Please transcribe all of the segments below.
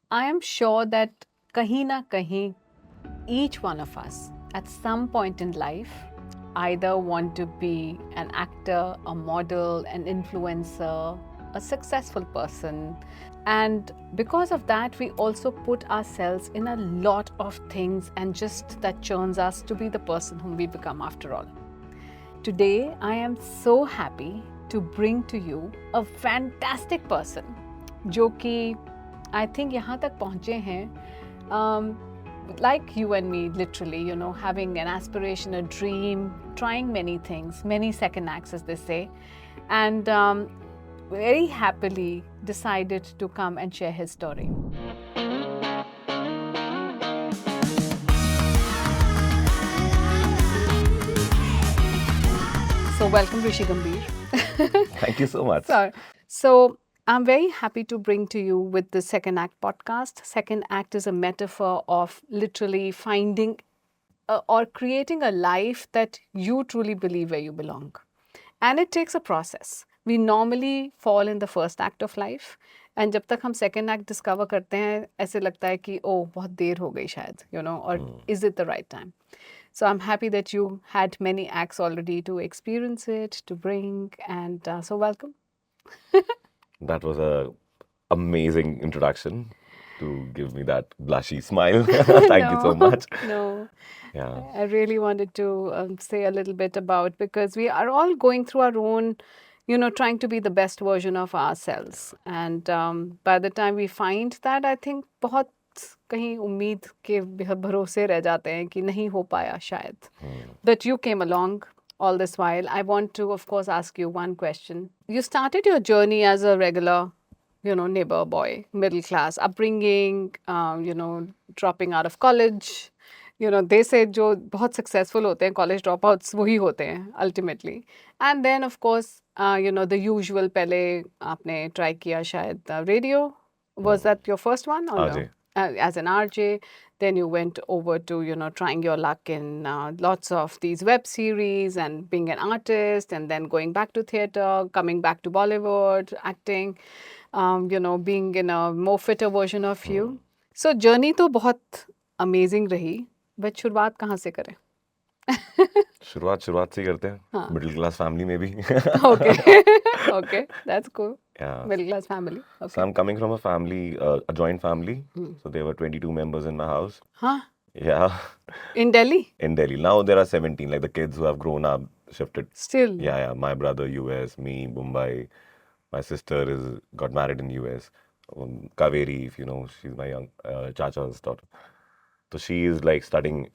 I am sure that kahin na kahin, each one of us at some point in life either want to be an actor, a model, an influencer, a successful person. And because of that, we also put ourselves in a lot of things and just that churns us to be the person whom we become after all. Today, I am so happy to bring to you a fantastic person जो कि I think यहाँ तक पहुँचे हैं like you and me, literally, you know, having an aspiration, a dream, trying many things, many second acts, as they say, and very happily decided to come and share his story. So, welcome, Rishi Gambhir. Thank you so much. So, I'm very happy to bring to you with the Second Act podcast. Second Act is a metaphor of literally finding or creating a life that you truly believe where you belong. And it takes a process. We normally fall in the first act of life. And जब तक हम second act discover करते हैं ऐसे लगता है कि oh बहुत देर हो गई शायद, you know, or is it the right time? So I'm happy that you had many acts already to experience it, to bring, and so welcome. That was a amazing introduction to give me that blushy smile. Thank you so much. No. Yeah. I really wanted to say a little bit about because we are all going through our own, you know, trying to be the best version of ourselves. And by the time we find that, I think बहुत कहीं उम्मीद के भरोसे रह जाते हैं कि नहीं हो पाया शायद. But you came along all this while. I want to, of course, ask you one question. You started your journey as a regular, you know, neighbor boy, middle class upbringing, you know, dropping out of college. You know, they say जो बहुत successful होते हैं college dropouts वही होते हैं ultimately. And then of course, you know, the usual पहले आपने try किया शायद radio. Was that your first one or no? RJ. As an RJ, then you went over to, you know, trying your luck in lots of these web series and being an artist and then going back to theater, coming back to Bollywood, acting, you know, being in a more fitter version of you. So journey तो बहुत amazing रही, but शुरुआत कहाँ से करें? शुरुआत से ही करते हैं मिडिल क्लास फैमिली में भी. Okay. Okay, that's cool. Yeah. Middle class family. So Okay. I'm coming from a family, a joint family. So there were 22 members in my house. Huh? Yeah. In Delhi? In Delhi. Now there are 17, like the kids who have grown up, shifted. Still? Yeah. My brother US, me Mumbai. My sister got married in US. Kaveri, if you know, she's my young chacha's daughter. So she is like studying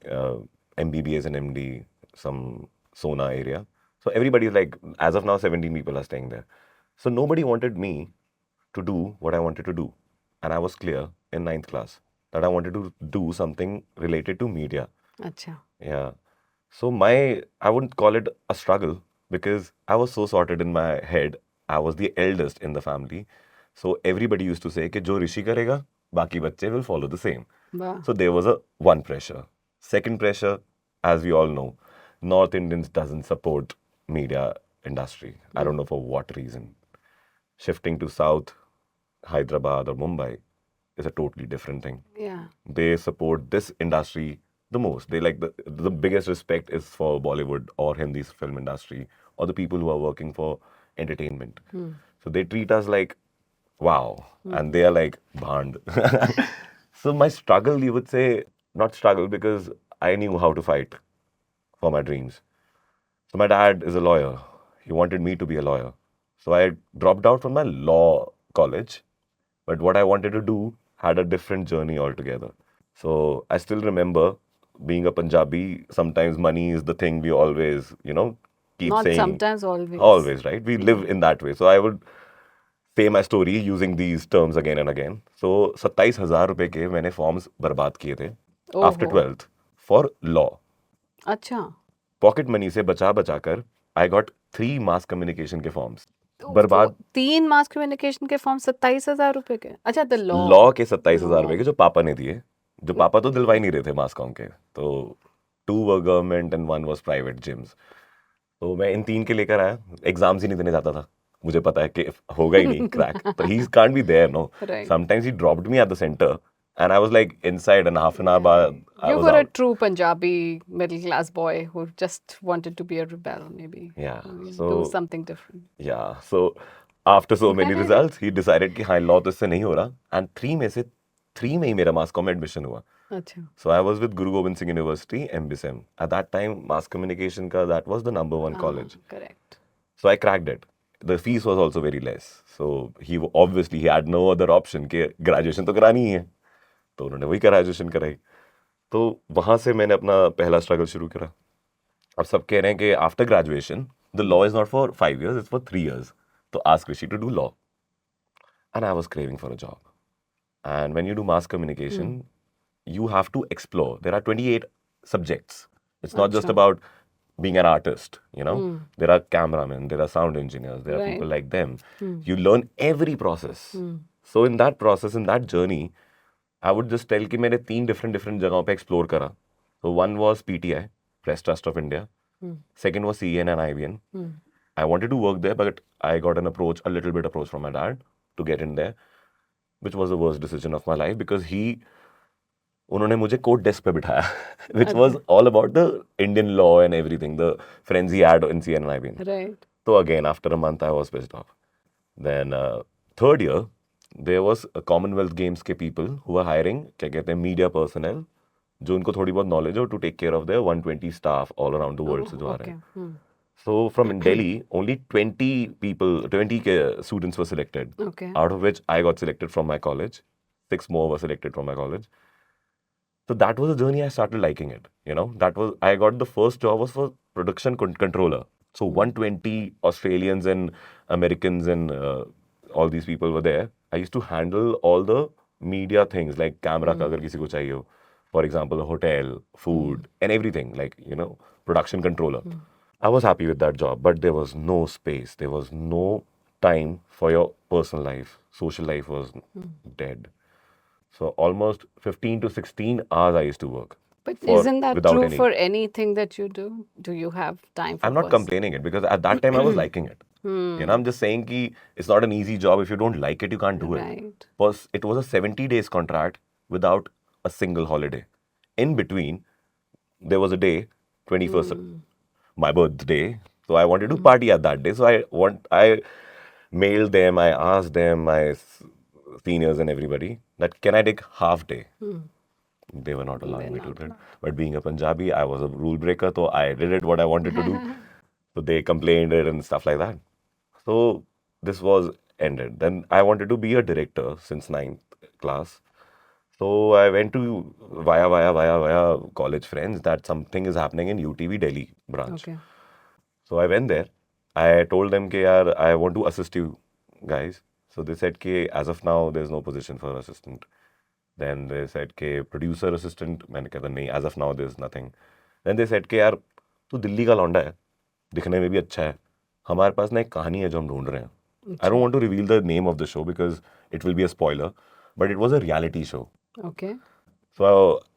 MBBS and MD, some Sona area. So everybody is like, as of now, 17 people are staying there. So nobody wanted me to do what I wanted to do. And I was clear in 9th class that I wanted to do something related to media. अच्छा. Yeah. So I wouldn't call it a struggle because I was so sorted in my head. I was the eldest in the family. So everybody used to say कि जो ऋषि करेगा, बाकी बच्चे will follow the same. वाह. So there was one pressure. Second pressure, as we all know, North Indians doesn't support media industry. I don't know for what reason. Shifting to South, Hyderabad or Mumbai is a totally different thing. Yeah. They support this industry the most. They like the biggest respect is for Bollywood or Hindi film industry or the people who are working for entertainment. So they treat us like wow, and they are like bhand. So my struggle, you would say, not struggle because I knew how to fight for my dreams. So my dad is a lawyer. He wanted me to be a lawyer. So I dropped out from my law college. But what I wanted to do had a different journey altogether. So I still remember being a Punjabi, sometimes money is the thing we always, keep Not saying. sometimes, always. Always, right? We live in that way. So I would say my story using these terms again and again. So 27,000 रुपए के मैंने forms बर्बाद किए थे after ओहो. 12th for law. अच्छा. Pocket money से बचा कर I got 3 mass communication के forms. बर्बाद 3 मास कम्युनिकेशन के फॉर्म 27,000 रुपए के. अच्छा, द लॉ. लॉ के 27,000 रुपए के जो पापा ने दिए, जो पापा तो दिलवा ही नहीं रहे थे मास कॉम के. तो 2 were government and 1 was private gyms. तो मैं इन 3 के लेकर आया. एग्जाम्स ही नहीं देने जाता था. मुझे पता है कि होगा ही नहीं क्रैक, तो he can't be there, no. Right. Sometimes he dropped me at the center and I was like inside, and half an hour बाद I You was were a out. true Punjabi middle class boy who just wanted to be a rebel, maybe. Yeah, Do so something different. yeah, so after so many results he decided कि हाँ law तो इससे नहीं हो रहा, and 3 में ही मेरा mass comm admission हुआ. अच्छा. So I was with Guru Gobind Singh University, MBSM. At that time, mass communication ka, that was the number one college. Correct. So I cracked it. The fees was also very less. So obviously he had no other option कि graduation तो करानी ही है. तो उन्होंने वही graduation कराई. तो वहाँ से मैंने अपना पहला struggle शुरू करा. अब सब कह रहे हैं कि after graduation, the law is not for 5 years, it's for 3 years. तो ask Rishi to do law. And I was craving for a job. And when you do mass communication, you have to explore. There are 28 subjects. It's not just Acha. about being an artist, you know. There are cameramen, there are sound engineers, there are Right. people like them. You learn every process. So in that process, in that journey, I would just tell कि मैंने 3 different जगहों पे explore करा. So one was PTI, Press Trust of India. Second was CEN and IBN. I wanted to work there, but I got an approach, a little bit approach from my dad to get in there, which was the worst decision of my life because उन्होंने मुझे court desk पे बिठाया, which was all about the Indian law and everything, the friends he had in CN and IBN. Right. So again, after a month, I was pissed off. Then third year, there was a Commonwealth Games के people who were hiring, क्या कहते हैं, media personnel, जो उनको थोड़ी बहुत knowledge हो to take care of their 120 staff all around the world से जो आ रहे हैं. So from Delhi, only 20 people, 20 students were selected. Okay. Out of which I got selected from my college. 6 more were selected from my college. So that was a journey. I started liking it. You know, I got the first job was for production controller. So 120 Australians and Americans and all these people were there. I used to handle all the media things like camera का अगर किसी को चाहिए हो. For example, a hotel, food, and everything, like, you know, production controller. I was happy with that job, but there was no space. There was no time for your personal life. Social life was dead. So almost 15 to 16 hours I used to work. But for- isn't that without true any- for anything that you do? Do you have time for I'm not complaining it because at that time I was liking it. You know, I'm just saying ki it's not an easy job. If you don't like it, you can't do it. Right. It was a 70 days contract without a single holiday. In between, there was a day, 21st, my birthday. So I wanted to party at that day. So I mailed them, I asked them, my seniors and everybody, that can I take half day? They were not allowing me to do it. But being a Punjabi, I was a rule breaker, so I did it what I wanted to do. So they complained it and stuff like that. So this was ended. Then I wanted to be a director since 9th class. So I went to via college friends that something is happening in UTV Delhi branch. Okay. So I went there. I told them कि यार I want to assist you guys. So they said कि as of now there's no position for assistant. Then they said कि producer assistant. मैंने कहा नहीं, as of now there's nothing. Then they said कि यार तू दिल्ली का लौंडा है, दिखने में भी अच्छा है, हमारे पास ना एक कहानी है जो हम ढूंढ रहे हैं. I don't want to reveal the name of the show because it will be a spoiler, but it was a reality show. Okay. So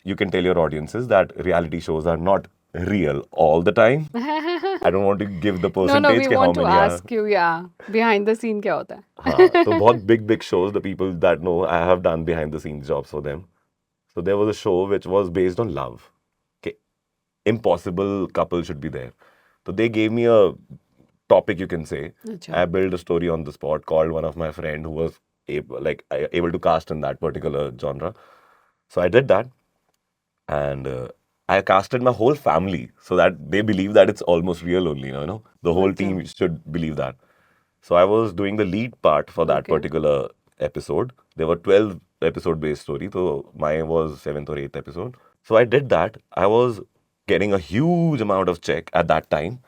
you can tell your audiences that reality shows are not real all the time. I don't want to give the No, percentage we कि how want to many are. ask you, yeah, behind the scene क्या होता है? हाँ, तो बहुत big shows, the people that know, I have done behind the scenes jobs for them. So there was a show which was based on love. Okay, impossible couple should be there. So they gave me a topic, you can say. Acha. I built a story on the spot, called one of my friend who was able to cast in that particular genre. So I did that, and I casted my whole family so that they believe that it's almost real only. You know, the whole team should believe that. So I was doing the lead part for that Okay. particular episode. There were 12 episode based story, so mine was 7th or 8th episode. So I did that. I was getting a huge amount of check at that time.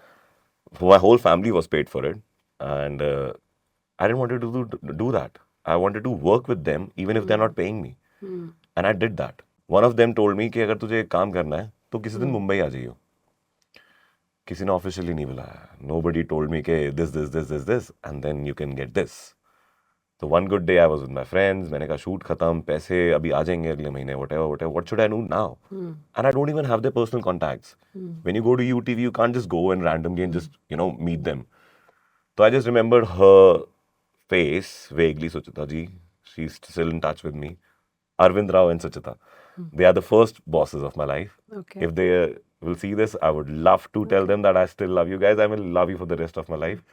My whole family was paid for it, and I didn't want to do that. I wanted to work with them even if they're not paying me, and I did that. One of them told me कि अगर तुझे एक काम करना है तो किसी दिन मुंबई आ जाइयो. किसी ने ऑफिशियली नहीं बुलाया. Nobody told me कि this and then you can get this. So one good day I was with my friends. मैंने कहा शूट खत्म, पैसे अभी आ जाएंगे अगले महीने, whatever. What should I do now? And I don't even have their personal contacts. When you go to UTV, you can't just go and randomly and just meet them. So I just remembered her face vaguely, Suchita ji. She's still in touch with me. Arvind Rao and Suchita. They are the first bosses of my life. Okay. If they will see this, I would love to tell them that I still love you guys. I will love you for the rest of my life.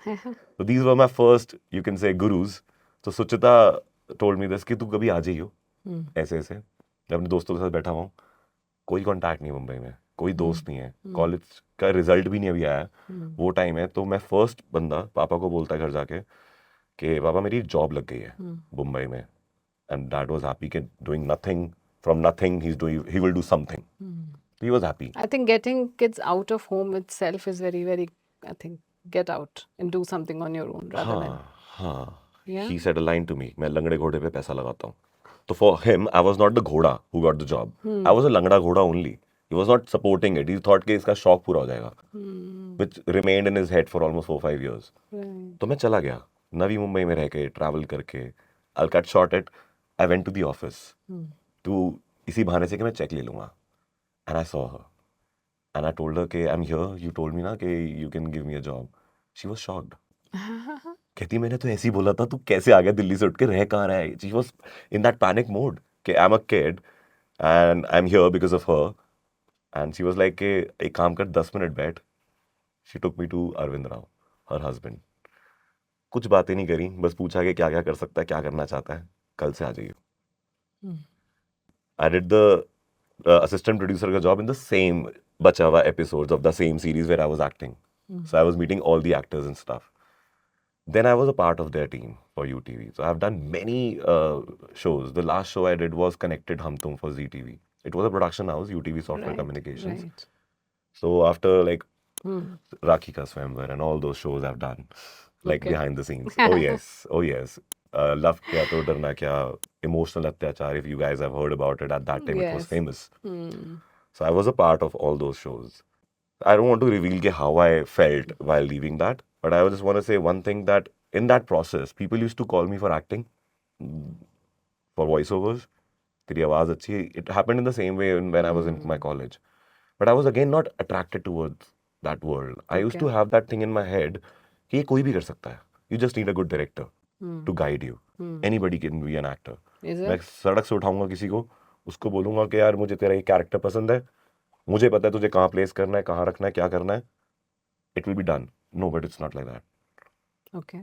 So these were my first, you can say, gurus. So Suchita told me this कि तू कभी आ जाइयो ऐसे ऐसे मैं अपने दोस्तों के साथ बैठा हुआ हूँ कोई कांटेक्ट नहीं मुंबई में कोई दोस्त नहीं है कॉलेज का रिजल्ट भी नहीं अभी आया वो टाइम है तो मैं फर्स्ट बंदा पापा को बोलता है घर जाके कि पापा मेरी जॉब लग गई है मुंबई में एंड डैड वाज हैप्पी कि doing nothing from nothing he will do something he was happy I think getting kids out of home itself is very, very, I think, get out and do something on your own rather than. हाँ Yeah. he said a line to me मैं लंगड़े घोड़े पे पैसा लगाता हूँ तो for him I was not the घोड़ा who got the job I was a लंगड़ा घोड़ा only he was not supporting it he thought कि इसका शौक पूरा हो जाएगा which remained in his head for almost 4-5 years Right. तो मैं चला गया नवी मुंबई में रह के ट्रैवल करके I'll cut short it I went to the office to इसी बहाने से कि मैं चेक ले लूँगा and I saw her and I told her कि I'm here you told me ना कि you can give me a job she was shocked कहती मैंने तो ऐसे ही बोला था तू कैसे आ गया दिल्ली से उठ के रह कहाँ रहा है she was in that panic mode कि I am a kid and I am here because of her and she was like कि एक काम कर 10 मिनट बैठ she took me to Arvind Rao her husband कुछ बातें नहीं करी बस पूछा कि क्या क्या कर सकता है क्या करना चाहता है कल से आ जाइए I did the assistant producer का जॉब इन द सेम बचा हुआ episodes of the same series where I was acting so I was meeting all the actors and stuff then I was a part of their team for UTV. So I've done many shows. The last show I did was Connected Hum Tum for ZTV. It was a production house, UTV Software Right, Communications. right. So after like Rakhi Ka Swayamvar and all those shows I've done, like Okay. behind the scenes. Oh yes, oh yes. Love Kya To Darna Kya, Emotional Atyachar. If you guys have heard about it, at that time it was Yes. famous. So I was a part of all those shows. I don't want to reveal ke how I felt while leaving that, but I just want to say one thing that in that process, people used to call me for acting, for voiceovers. तेरी आवाज़ अच्छी है. It happened in the same way when I was in my college. But I was again not attracted towards that world. I used to Okay. have that thing in my head कि ये कोई भी कर सकता है. You just need a good director to guide you. Anybody can be an actor. Is मैं it? सड़क से उठाऊंगा किसी को उसको बोलूंगा कि यार मुझे तेरा ये कैरेक्टर पसंद है मुझे पता है तुझे कहाँ प्लेस करना है कहाँ रखना है क्या करना है it will be done no but it's not like that Okay.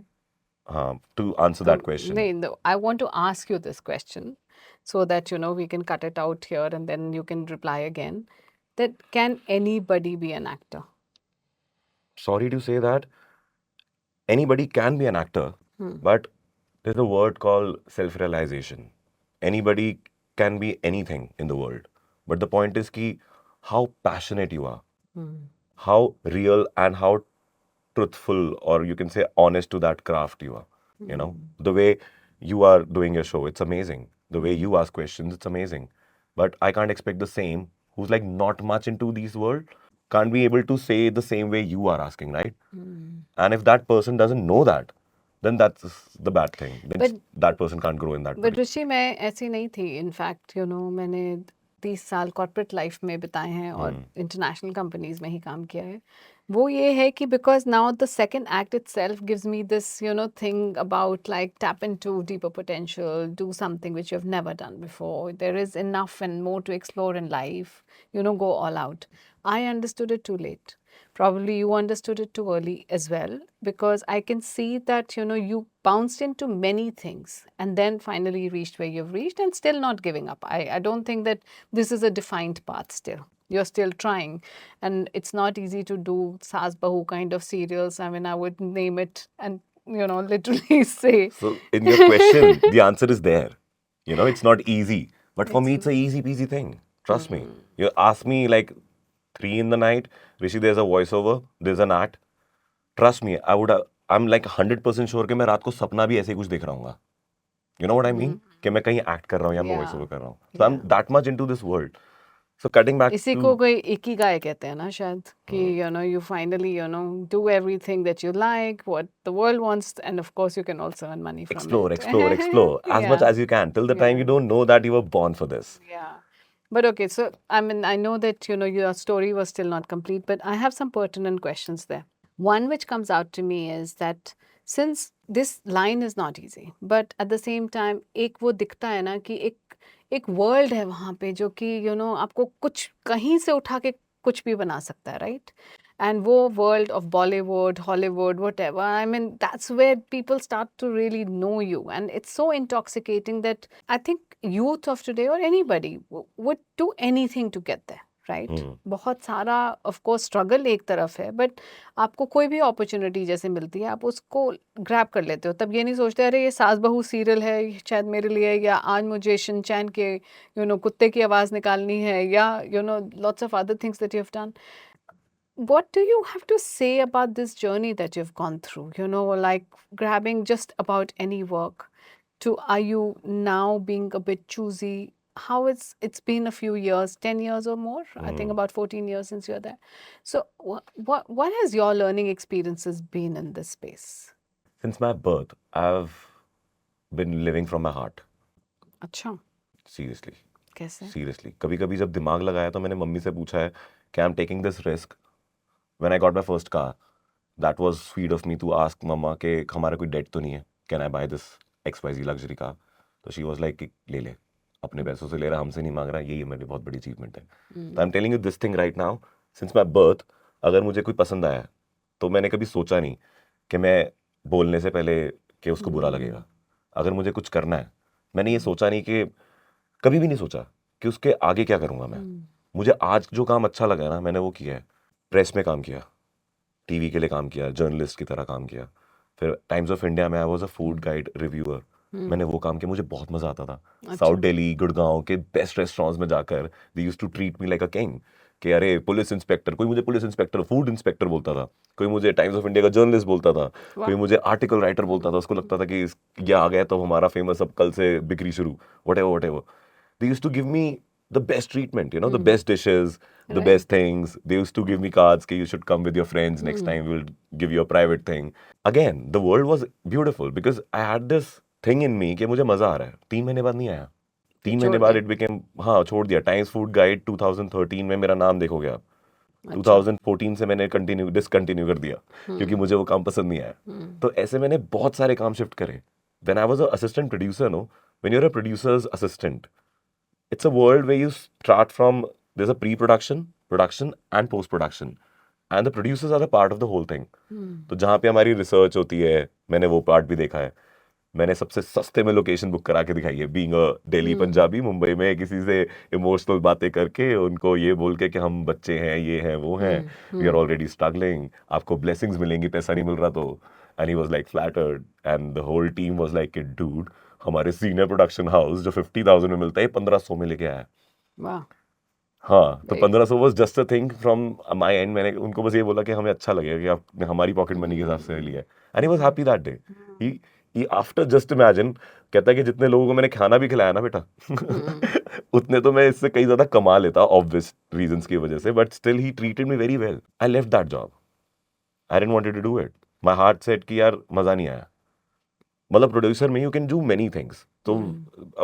हाँ to answer that question No, I want to ask you this question so that we can cut it out here and then you can reply again. That can anybody be an actor? sorry to say that anybody can be an actor but there's a word called self-realization anybody can be anything in the world but the point is ki how passionate you are how real and how truthful or you can say honest to that craft you are you know the way you are doing your show it's amazing the way you ask questions it's amazing but I can't expect the same who's like not much into these world can't be able to say the same way you are asking right and if that person doesn't know that then that's the bad thing then But- that person can't grow in that but Rishi मैं ऐसी नहीं थी in fact मैंने 30 साल corporate life में बिताए हैं और इंटरनेशनल कंपनीज में ही काम किया है वो ये है कि because now the second act itself gives me this thing about like tap into deeper potential do something which you have never done before there is enough and more to explore in life go all out. I understood it too late. Probably you understood it too early as well, because I can see that you bounced into many things and then finally reached where you've reached and still not giving up. I don't think that this is a defined path still. You're still trying, and it's not easy to do Saas Bahu kind of serials. I mean, I would name it and literally say. so in your question the answer is there it's not easy but for me it's a easy peasy thing trust me you ask me like 3 in the night Rishi there's a voiceover there's an act trust me I'm like 100% sure कि मैं रात को सपना भी ऐसे ही कुछ देख रहा हूँगा you know what I mean कि मैं कहीं एक्ट कर रहा हूँ या मैं Yeah. voiceover कर रहा हूँ so I'm that much into this world so cutting back इसी to को कोई इकिगाई कहते हैं ना शायद कि you finally do everything that you like, what the world wants, and of course you can also earn money from explore it. explore as much Yeah. as you can till the time you don't know that you were born for this Yeah. But okay, so I mean, I know that your story was still not complete, but I have some pertinent questions there. One which comes out to me is that since this line is not easy, but at the same time एक वो दिखता है ना कि एक world है वहाँ पे जो कि आपको कुछ कहीं से उठा के कुछ भी बना सकता है, राइट? एंड वो world of Bollywood, Hollywood, whatever, I mean, that's where people start to really know you, and it's so intoxicating that I think youth of today or anybody would do anything to get there, right? बहुत सारा of course struggle एक तरफ है, but आपको कोई भी opportunity जैसे मिलती है आप उसको ग्रैब कर लेते हो। तब ये नहीं सोचते अरे ये सास बहू सीरियल है, ये शायद मेरे लिए, या आज मुझे शिनचैन के कुत्ते की आवाज़ निकालनी है, या lots of other things that you have done. What do you have to say about this journey that you've gone through? Like grabbing just about any work to, are you now being a bit choosy? How it's been a few years, 10 years or more, I think about 14 years since you're there. So what has your learning experiences been in this space? Since my birth, I've been living from my heart. अच्छा, Seriously. कैसे? Seriously. कभी कभी जब दिमाग लगाया तो मैंने mummy से पूछा है कि I'm taking this risk. When I got my first car, that was sweet of me to ask mama कि हमारा कोई डेट तो नहीं है, can I buy this XYZ luxury car? तो she was like कि ले ले, अपने पैसों से ले रहा, हमसे नहीं मांग रहा, यही मेरी बहुत बड़ी अचीवमेंट है। तो I'm telling you this thing right now, since my birth, अगर मुझे कोई पसंद आया तो मैंने कभी सोचा नहीं कि मैं बोलने से पहले कि उसको बुरा लगेगा। अगर मुझे कुछ करना है, मैंने ये सोचा नहीं कि, कभी भी नहीं सोचा कि उसके आगे क्या करूँगा मैं। मुझे आज जो काम अच्छा लगा ना, मैंने वो किया है। प्रेस में काम किया, टीवी के लिए काम किया, जर्नलिस्ट की तरह काम किया। फिर टाइम्स ऑफ इंडिया में I was a food guide reviewer, मैंने वो काम किया, मुझे बहुत मज़ा आता था। साउथ दिल्ली, गुड़गांव के बेस्ट रेस्टोरेंट्स में जाकर they used to treat me like a king कि अरे पुलिस इंस्पेक्टर, कोई मुझे पुलिस इंस्पेक्टर, फूड इंस्पेक्टर बोलता था, कोई मुझे टाइम्स ऑफ इंडिया का जर्नलिस्ट बोलता था, कोई मुझे आर्टिकल राइटर बोलता था। उसको लगता था कि ये आ गया तो हमारा फेमस, अब कल से बिक्री शुरू, whatever. They used to give me the best treatment, the best dishes, the Right. best things. They used to give me cards कि you should come with your friends next time, we'll give you a private thing. Again, the world was beautiful because I had this thing in me कि मुझे मजा आ रहा है। 3 महीने बाद नहीं आया। 3 महीने बाद it became, हाँ, छोड़ दिया। टाइम्स फूड गाइड 2013 में मेरा नाम देखोगे आप। 2014 से मैंने डिसकंटिन्यू कर दिया क्योंकि मुझे वो काम पसंद नहीं आया। तो ऐसे मैंने बहुत सारे काम शिफ्ट करे। When I was an assistant producer, when you're a producer's assistant, it's a world where you start from, there's a pre-production, production and post-production, and the producers are the part of the whole thing. तो जहाँ पे हमारी research होती है, मैंने वो part भी देखा है। मैंने सबसे सस्ते में लोकेशन बुक करा के दिखाई है, बीइंग अ दिल्ली पंजाबी, मुंबई में किसी से इमोशनल बातें करके, उनको ये बोल के कि हम बच्चे हैं, ये हैं, वो हैं, वी आर ऑलरेडी स्ट्रगलिंग, आपको ब्लेसिंग्स मिलेंगी, पैसा नहीं मिल रहा तो। And he was like flattered and the whole team was like कि डूड, हमारे सीनियर प्रोडक्शन हाउस जो 50,000 में मिलता है 1500 में लेके आया। वाह। हाँ, तो 1500 was just a thing from my and. मैंने उनको बस ये बोला कि हमें अच्छा लगेगा कि आपने हमारी पॉकेट मनी के हिसाब से लिया है। And he was happy that day. He after, just imagine, कहता है कि जितने लोगों को मैंने खाना भी खिलाया ना बेटा उतने तो मैं इससे कई ज्यादा कमा लेता, ऑब्वियस रीजंस की वजह से, but still he treated me very well. I left that job, I didn't wanted to do it. My heart said कि यार मजा नहीं आया। मतलब प्रोड्यूसर में you can do many things. तो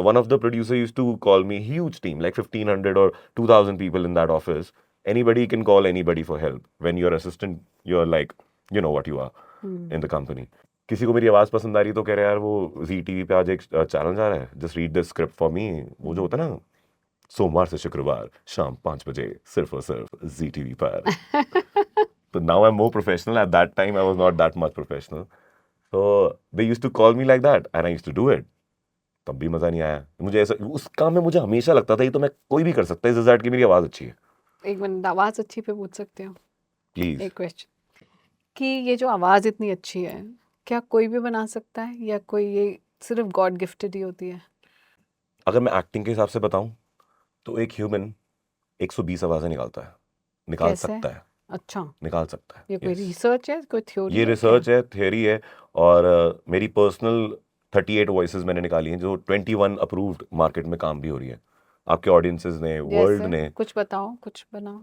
one of the producer used to call me, huge team like 1500 or 2000 people in that office. Anybody can call anybody for help. When you're assistant, you're like, you know what you are in the company. किसी को मेरी आवाज़ पसंद आ रही तो कह रहे यार वो जी टीवी पे आज एक चैलेंज आ रहा है, just read the script for me. वो जो होता है ना, सोमवार से शुक्रवार शाम 5 बजे सिर्फ और सिर्फ जी टीवी पर। तो now I am more professional, at that time I was not that much professional. So they used to call me like that and I used to do it. तब भी मज़ा नहीं आया मुझे। ऐसा उस काम में मुझे हमेशा लगता था ये तो मैं कोई भी कर सकता है, इस रिजल्ट की मेरी आवाज़ अच्छी है। एक मिनट, आवाज़ अच्छी पे पूछ सकते हो प्लीज। एक क्वेश्चन, कि ये जो आवाज़ इतनी अच्छी है, क्या कोई भी बना सकता है या कोई ये सिर्फ गॉड गिफ्टेड ही होती है? अगर मैं एक्टिंग के हिसाब से बताऊं तो एक ह्यूमन 120 आवाज़ें निकालता है, निकाल कैसे? सकता है, अच्छा, निकाल सकता है। ये कोई Yes. रिसर्च है, कोई थ्योरी ये है, रिसर्च है, थियरी है। और मेरी पर्सनल 38 वॉइसेस मैंने निकाली हैं जो 21 अप्रूव्ड मार्केट में काम भी हो रही है। आपके ऑडियंसेस ने, वर्ल्ड जैसे ने, कुछ बताओ, कुछ बनाओ।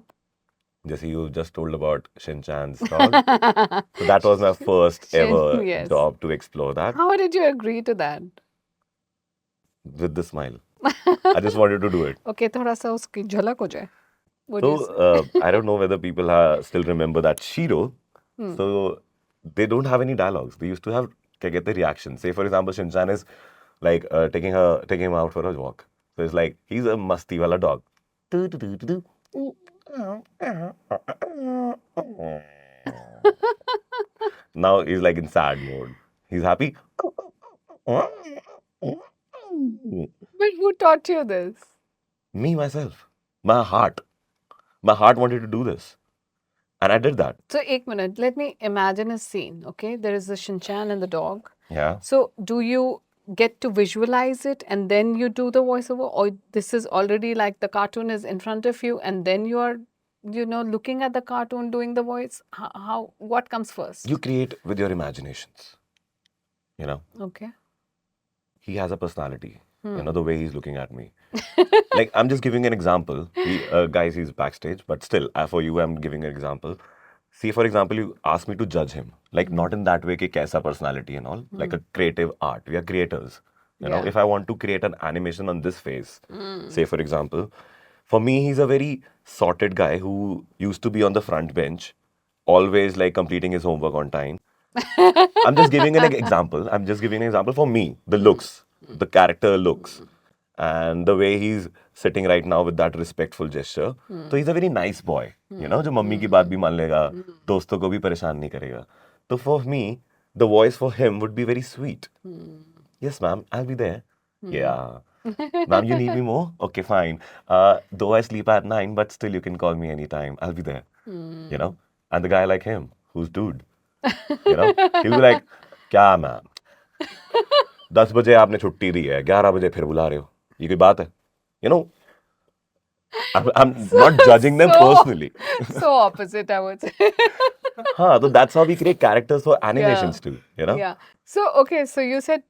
जैसे you just told about Shinchan's dog. So that was my first ever Yes. job to explore that How did you agree to that? with the smile. I just wanted to do it. Okay, थोड़ा सा उसकी झलक हो जाए। What do So you say? I don't know whether people still remember that Shiro. So they don't have any dialogues. They used to have get the reaction. Say for example, Shinchan is like taking him out for a walk. So it's like he's a musty wala dog. Now he's like in sad mode. He's happy. But who taught you this? Me myself, my heart wanted to do this, and I did that. So, एक minute, let me imagine a scene. Okay, there is the Shinchan and the dog. Yeah. So, do you get to visualize it and then you do the voiceover, or this is already like the cartoon is in front of you and then you are, looking at the cartoon doing the voice? What comes first? You create with your imaginations. Okay. He has a personality. The way he's looking at me. Like, I'm just giving an example. Guys, he's backstage, but still, for you, I'm giving an example. See, for example, you ask me to judge him. Like, not in that way, कि कैसा personality and all. Like a creative art. We are creators. Yeah. If I want to create an animation on this face, say, for example, for me, he's a very sorted guy who used to be on the front bench, always like completing his homework on time. I'm just giving an example. I'm just giving an example for me. The looks, the character looks, and the way he's sitting right now with that respectful gesture. So he's a very nice boy. जो mummy की बात भी मान लेगा, दोस्तों को भी परेशान नहीं करेगा. So for me, the voice for him would be very sweet. Yes, ma'am, I'll be there. Yeah. Ma'am, you need me more? Okay, fine. Though I sleep at 9, but still you can call me anytime. I'll be there. And the guy like him, who's dude. He'll be like, क्या ma'am 10 बजे आपने छुट्टी दी है 11 बजे फिर बुला रहे हो ये कोई बात है I'm not judging them personally. So opposite, I would say. So that's how we create characters for animations too, Yeah. So, okay, so you said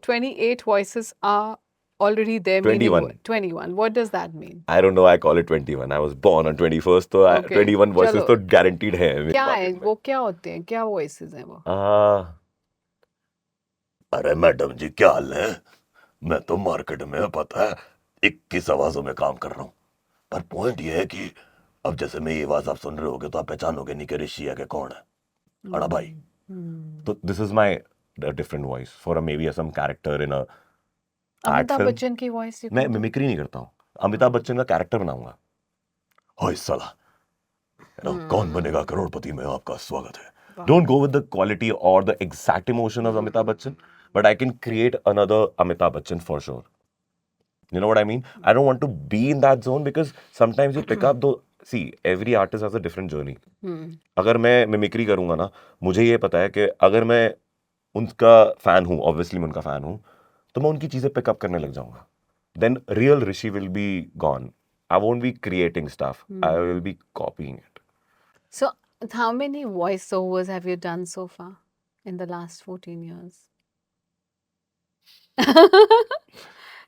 28 voices are already there. 21. 21. What does that mean? I don't know, I call it 21. I was born on 21st, so Okay, 21 voices चलो. तो guaranteed है मेरे क्या pocket है में. वो, क्या होते हैं, क्या voices हैं वो? अरे मैडम जी क्या हाल है मैं तो मार्केट में पता है 21 आवाजों में काम कर रहा हूँ पर पॉइंट ये है कि अब जैसे मैं ये आवाज आप सुन रहे होगे तो आप पहचानोगे नहीं कि ऋषि है कि कौन है अड़ा भाई तो this is my different voice for maybe some character in a Amitabh Bachchan की वॉइस मैं मिमिक्री नहीं करता हूँ अमिताभ बच्चन का कैरेक्टर बनाऊंगा हाय साला कौन बनेगा करोड़पति में आपका स्वागत है Don't go with the quality or the exact emotion of Amitabh Bachchan, but I can create another Amitabh Bachchan for sure. You know what I mean? I don't want to be in that zone because sometimes you pick up the see every artist has a different journey. अगर मैं mimicry करूंगा ना मुझे ये पता है कि अगर मैं उनका फैन हूँ obviously मैं उनका फैन हूँ तो मैं उनकी चीजें पिकअप करने लग जाऊंगा. Then real Rishi will be gone. I won't be creating stuff. I will be copying it. So, how many voiceovers have you done so far in the last 14 years?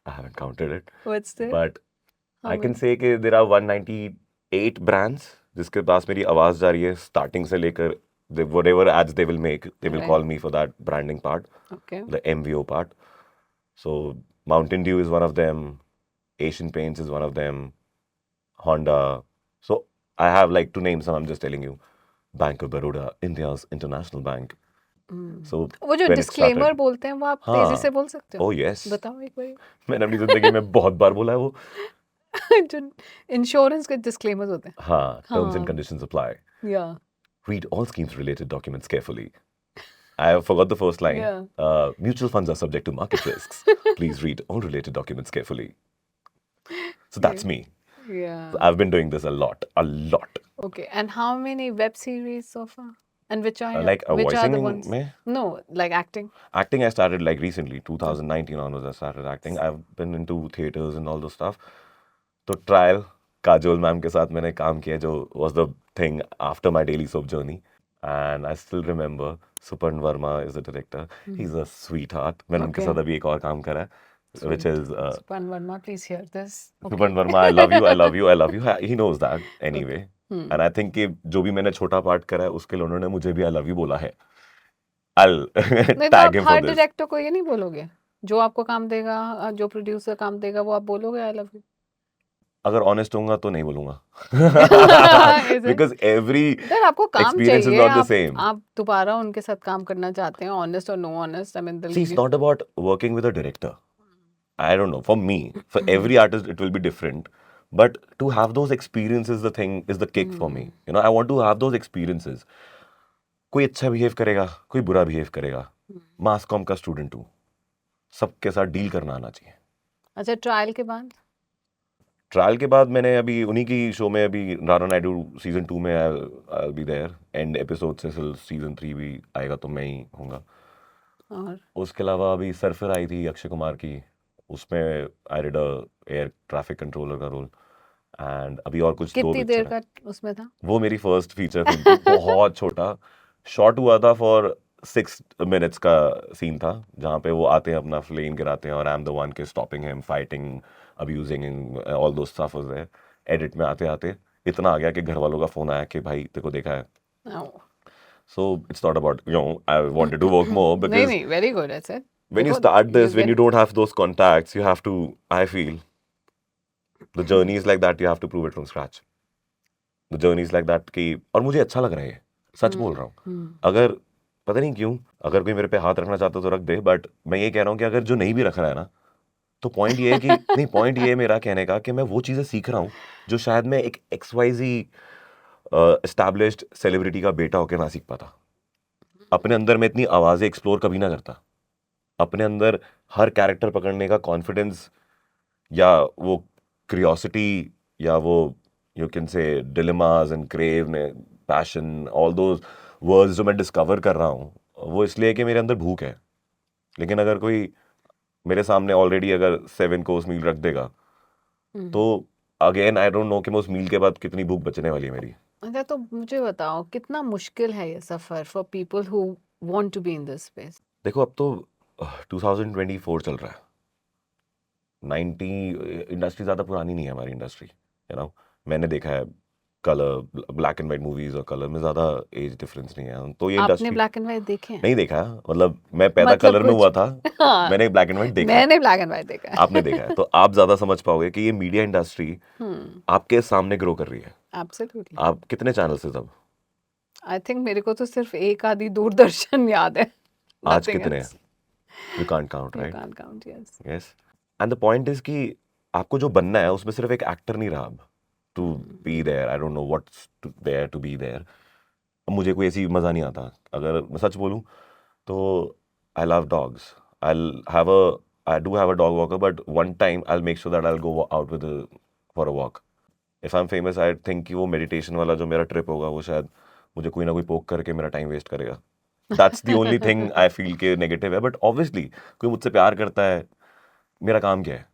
I haven't counted it. What's there? But How I can many? say कि there are 198 brands जिसके पास मेरी आवाज जा रही है starting से लेकर whatever ads they will make, they will Right. call me for that branding part, Okay. the MVO part. So Mountain Dew is one of them, Asian Paints is one of them, Honda. So I have like to name some. I'm just telling you, Bank of Baroda, India's international bank. So वो जो when it disclaimer started- बोलते हैं वो आप हाँ. तेजी से बोल सकते हो? Oh yes. बताओ एक बार. मैंने अपनी जिंदगी में बहुत बार बोला है वो. जो इंश्योरेंस के disclaimers होते हैं. हाँ, terms and हाँ. conditions apply. Yeah. Read all schemes related documents carefully. I forgot the first line. Yeah. Mutual funds are subject to market risks. Please read all related documents carefully. So that's me. Yeah. So I've been doing this a lot. Okay. And how many web series so far? And which are Like which are voicing the ones? में? No, like acting. Acting I started like recently, 2019 onwards I started acting. I've been into theaters and all those stuff. तो trial Kajol ma'am के साथ मैंने काम किया जो was the thing after my daily soap journey. And I still remember Supan Verma is the director. He's a sweetheart. मैंने उनके Okay. साथ अभी एक और काम करा है, which is Supan Verma, please hear this. Supan Verma. I love you, I love you, I love you. He knows that anyway. And I think कि जो भी मैंने छोटा पार्ट करा है उसके लिए उन्होंने मुझे भी I love you बोला है. I'll नहीं तो tag आप him for her this. Director को ये नहीं बोलोगे जो आपको काम देगा जो प्रोड्यूसर काम देगा वो आप बोलोगे आई लव यू अगर ऑनेस्ट होऊंगा तो नहीं बोलूंगा Is it? Because every sir आपको काम experience is चाहिए, not the same. आप दोबारा उनके साथ काम करना चाहते हैं, ऑनेस्ट और no honest, I mean See, it's not about working with a director. I don't know. For me, for every artist, it will be different. But to have those experiences, the thing is the kick for me. You know, I want to have those experiences. कोई अच्छा behave करेगा, कोई बुरा behave करेगा. मास com का student हूँ, सबके साथ डील करना आना चाहिए. अच्छा ट्रायल के बाद ट्रायल के बाद मैंने अभी उन्हीं की शो में अभी नारा नायडू सीजन 2 में आई बी देयर एंड एपिसोड से सीजन 3 भी आएगा तो मैं ही हूँगा. और उसके अलावा अभी सरफर आई थी अक्षय कुमार की, उसमें I did air traffic controller का रोल. एंड अभी और कुछ 2 कितनी देर पिक्चर का उसमें था? वो मेरी फर्स्ट फीचर फिल्म थी. बहुत छोटा शॉट हुआ था, फॉर 6 मिनट्स का सीन था जहाँ पे वो आते हैं अपना फ्लेम गिराते हैं और आई एम द वन के stopping him, fighting, abusing, all those stuff was there. Edit में आते आते इतना आ गया कि घर वालों का फोन आया कि भाई तेरे को देखा है. No. So it's not about, you know, I wanted to work more नहीं because नहीं, वेरी गुड है sir. when you start this, when you don't have those contacts, you have to, I feel, the journey is like that, you have to prove it from scratch. The journey is like that कि, और मुझे अच्छा लग रहा है ये, सच बोल रहा हूँ. अगर पता नहीं क्यों, अगर कोई मेरे पे हाथ रखना चाहता तो रख दे, बट मैं ये कह रहा हूँ कि अगर जो नहीं भी रख रहा है ना, तो पॉइंट ये है कि नहीं, पॉइंट ये है मेरा कहने का कि मैं वो चीज़ें सीख रहा हूँ जो शायद मैं एक XYZ एस्टैब्लिश्ड सेलिब्रिटी का बेटा होकर ना सीख पाता. अपने अंदर मैं इतनी आवाज़ें एक्सप्लोर कभी ना करता. अपने अंदर हर कैरेक्टर पकड़ने का कॉन्फिडेंस या वो क्यूरियोसिटी या वो you can say dilemmas and crave ने पैशन, ऑल दोज वर्ड्स जो मैं डिस्कवर कर रहा हूँ, वो इसलिए कि मेरे अंदर भूख है. लेकिन अगर कोई मेरे सामने ऑलरेडी अगर 7 कोर्स मील रख देगा तो अगेन आई डोंट नो कि मैं उस मील के बाद कितनी भूख बचने वाली है मेरी. अच्छा तो मुझे बताओ कितना मुश्किल है ये सफर for people who want to be in this space? देखो अब तो 2024 चल रहा है. 90 इंडस्ट्री ज़्यादा पुरानी नहीं है हमारी इंडस्ट्री. यू नो, मैंने देखा है colour, black and white movies और कलर में ज़्यादा एज डिफरेंस नहीं है. तो ये आपने इंडस्ट्री ब्लैक एंड व्हाइट देखे हैं? नहीं देखा. मतलब मैं पैदा मतलब कलर में कुछ हुआ था, हाँ, मैंने ब्लैक एंड वाइट देखा है. मैंने ब्लैक एंड व्हाइट देखा है. आपने देखा है तो आप ज़्यादा समझ पाओगे कि ये मीडिया इंडस्ट्री आपके सामने ग्रो कर रही है. एब्सोल्युटली. आप कितने चैनल से तब आई थिंक मेरे को तो सिर्फ एक आधी दूरदर्शन याद है. आज Nothing कितने हैं? else. You can't count, You right? can't count, yes. Yes. And the point is कि आपको जो बनना है उसमें सिर्फ एक एक्टर नहीं रहा अब to be there. I don't know what's there to be there. मुझे कोई ऐसी मज़ा नहीं आता. अगर मैं सच बोलूँ तो I love dogs. I do have a dog walker, but one time I make sure that I go out with for a walk. If I am famous I think कि वो मेडिटेशन वाला जो मेरा ट्रिप होगा वो शायद मुझे कोई ना कोई पोक करके मेरा टाइम वेस्ट करेगा. That's the only thing I feel के नेगेटिव है. बट ऑब्वियसली कोई मुझसे प्यार करता है, मेरा काम क्या है?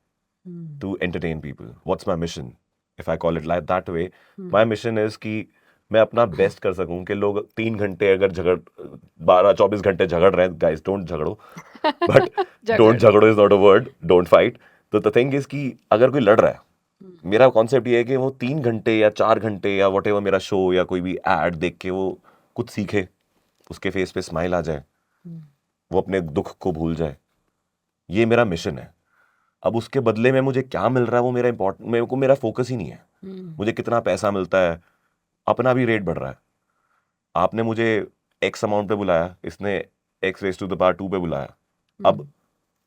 To entertain people. What's my mission? If I call it like that way, my mission is कि मैं अपना बेस्ट कर सकूं कि लोग 3 घंटे अगर 12-24 घंटे झगड़ रहे हैं, गाइस डोंट झगड़ो, बट डोंट झगड़ो is not a word, don't fight. तो द थिंग इज कि अगर कोई लड़ रहा है, मेरा कॉन्सेप्ट ये है कि वो 3 घंटे या 4 घंटे या वट एवर मेरा शो या कोई भी एड देख के वो कुछ सीखे, उसके फेस पे स्माइल आ जाए, वो अपने दुख को भूल जाए. ये मेरा मिशन है. अब उसके बदले में मुझे क्या मिल रहा है वो मेरे को मेरा फोकस ही नहीं है. मुझे कितना पैसा मिलता है, अपना भी रेट बढ़ रहा है. आपने मुझे एक्स अमाउंट पे बुलाया, इसने x⁻² पे बुलाया. अब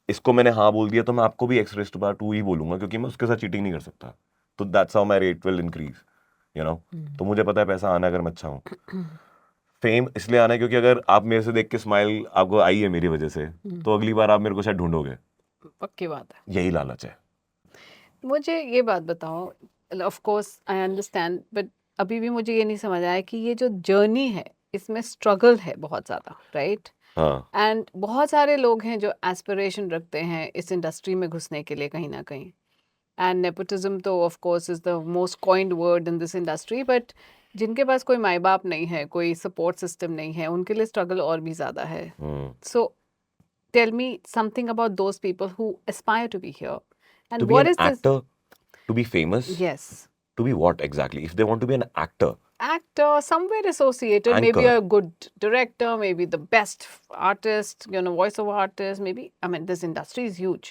इसको मैंने हाँ बोल दिया तो मैं आपको भी x⁻² ही बोलूंगा क्योंकि मैं उसके साथ चीटिंग नहीं कर सकता. तो that's how my rate will increase. You know, तो मुझे पता है पैसा आना है अगर मैं अच्छा हूँ. फेम इसलिए आना है क्योंकि अगर आप मेरे से देख के स्माइल आपको आई है मेरी वजह से, तो अगली बार आप मेरे को शायद ढूंढोगे. पक्की बात है. यही लालच है. मुझे ये बात बताओ, of course I understand, but अभी भी मुझे ये नहीं समझ आया कि ये जो जर्नी है इसमें स्ट्रगल है बहुत ज़्यादा, राइट? हाँ. एंड बहुत सारे लोग हैं जो एस्पिरेशन रखते हैं इस इंडस्ट्री में घुसने के लिए कहीं ना कहीं. एंड नेपोटिज्म तो of course is the most coined word in this industry, but जिनके पास कोई माई बाप नहीं है, कोई सपोर्ट सिस्टम नहीं है, उनके लिए स्ट्रगल और भी ज़्यादा है. So tell me something about those people who aspire to be here. To and be what an is this? actor, to be famous, Yes. to be what exactly? If they want to be an actor, actor, somewhere associated, maybe Anchor. a good director, maybe the best artist, voiceover artist, maybe. I mean, this industry is huge.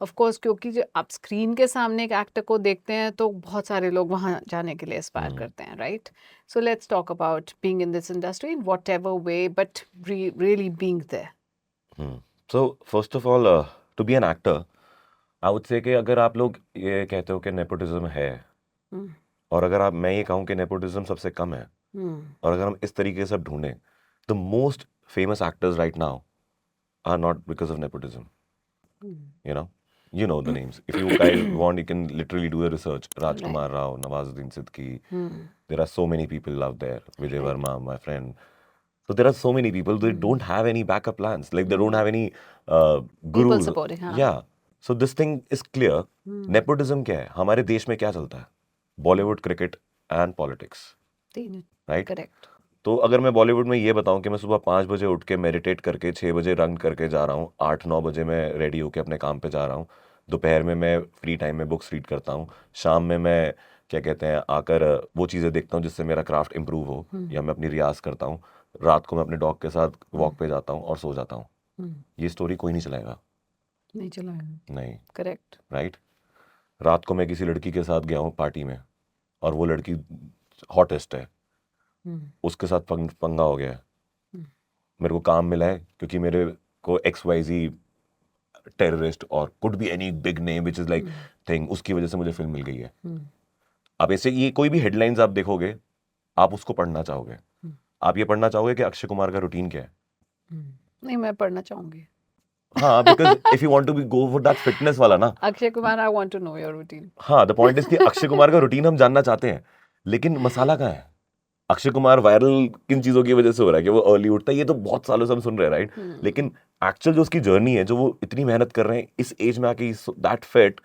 Of course, क्योंकि जो आप screen के सामने एक actor को देखते हैं तो बहुत सारे लोग वहाँ जाने के लिए एस्पायर करते हैं, right? So let's talk about being in this industry in whatever way, but really being there. So first of all, to be an actor, I would say कि अगर आप लोग ये कहते हो कि नेपोटिज्म है, और अगर मैं ये कहूँ कि नेपोटिज्म सबसे कम है, और अगर हम इस तरीके से ढूंढें, the most famous actors right now are not because of nepotism. You know the names. If you guys want, you can literally do the research. Rajkumar Rao, Nawazuddin Siddiqui. There are so many people out there. Vijay Verma, my friend. So there are so many people. They don't have any backup plans. Like they don't have any gurus. People supporting. Yeah. So this thing is clear. Nepotism क्या है? हमारे देश में क्या चलता है? Bollywood, cricket and politics. Right? Correct. तो अगर मैं बॉलीवुड में ये बताऊं कि मैं सुबह 5 बजे उठ के मेडिटेट करके 6 बजे रन करके जा रहा हूँ, 8-9 बजे मैं रेडी होके अपने काम पे जा रहा हूँ, दोपहर में मैं फ्री टाइम में बुक्स रीड करता हूँ, शाम में मैं क्या कहते हैं आकर वो चीज़ें देखता हूँ जिससे मेरा क्राफ्ट इम्प्रूव हो, या मैं अपनी रियाज करता हूँ, रात को मैं अपने डॉग के साथ वॉक पे जाता हूँ और सो जाता हूँ. ये स्टोरी कोई नहीं चलाएगा. नहीं. करेक्ट. राइट. रात को मैं किसी लड़की के साथ गया हूँ पार्टी में और वो लड़की हॉटेस्ट है, उसके साथ पंगा हो गया है, मेरे को काम मिला है क्योंकि मेरे को XYZ टेररिस्ट और could be any big name which is like thing, उसकी वजह से मुझे फिल्म मिल गई है. अब ऐसे ये कोई भी हेडलाइंस आप देखोगे आप उसको पढ़ना चाहोगे. आप ये पढ़ना चाहोगे कि अक्षय कुमार का रूटीन क्या है? नहीं, मैं पढ़ना चाहूंगी. हाँ, because if you want to be go for that fitness वाला ना, Akshay Kumar, I want to know your routine. हाँ, द पॉइंट इज कि अक्षय कुमार का रूटीन हम जानना चाहते हैं, लेकिन मसाला कहाँ है? अक्षय कुमार वायरल किन चीजों की वजह से हो रहा है कि वो अर्ली उठता है, ये तो बहुत सालों से हम सुन रहे हैं, राइट? लेकिन एक्चुअल जो उसकी जर्नी है, जो वो इतनी मेहनत कर रहे हैं इस एज में आके, that fit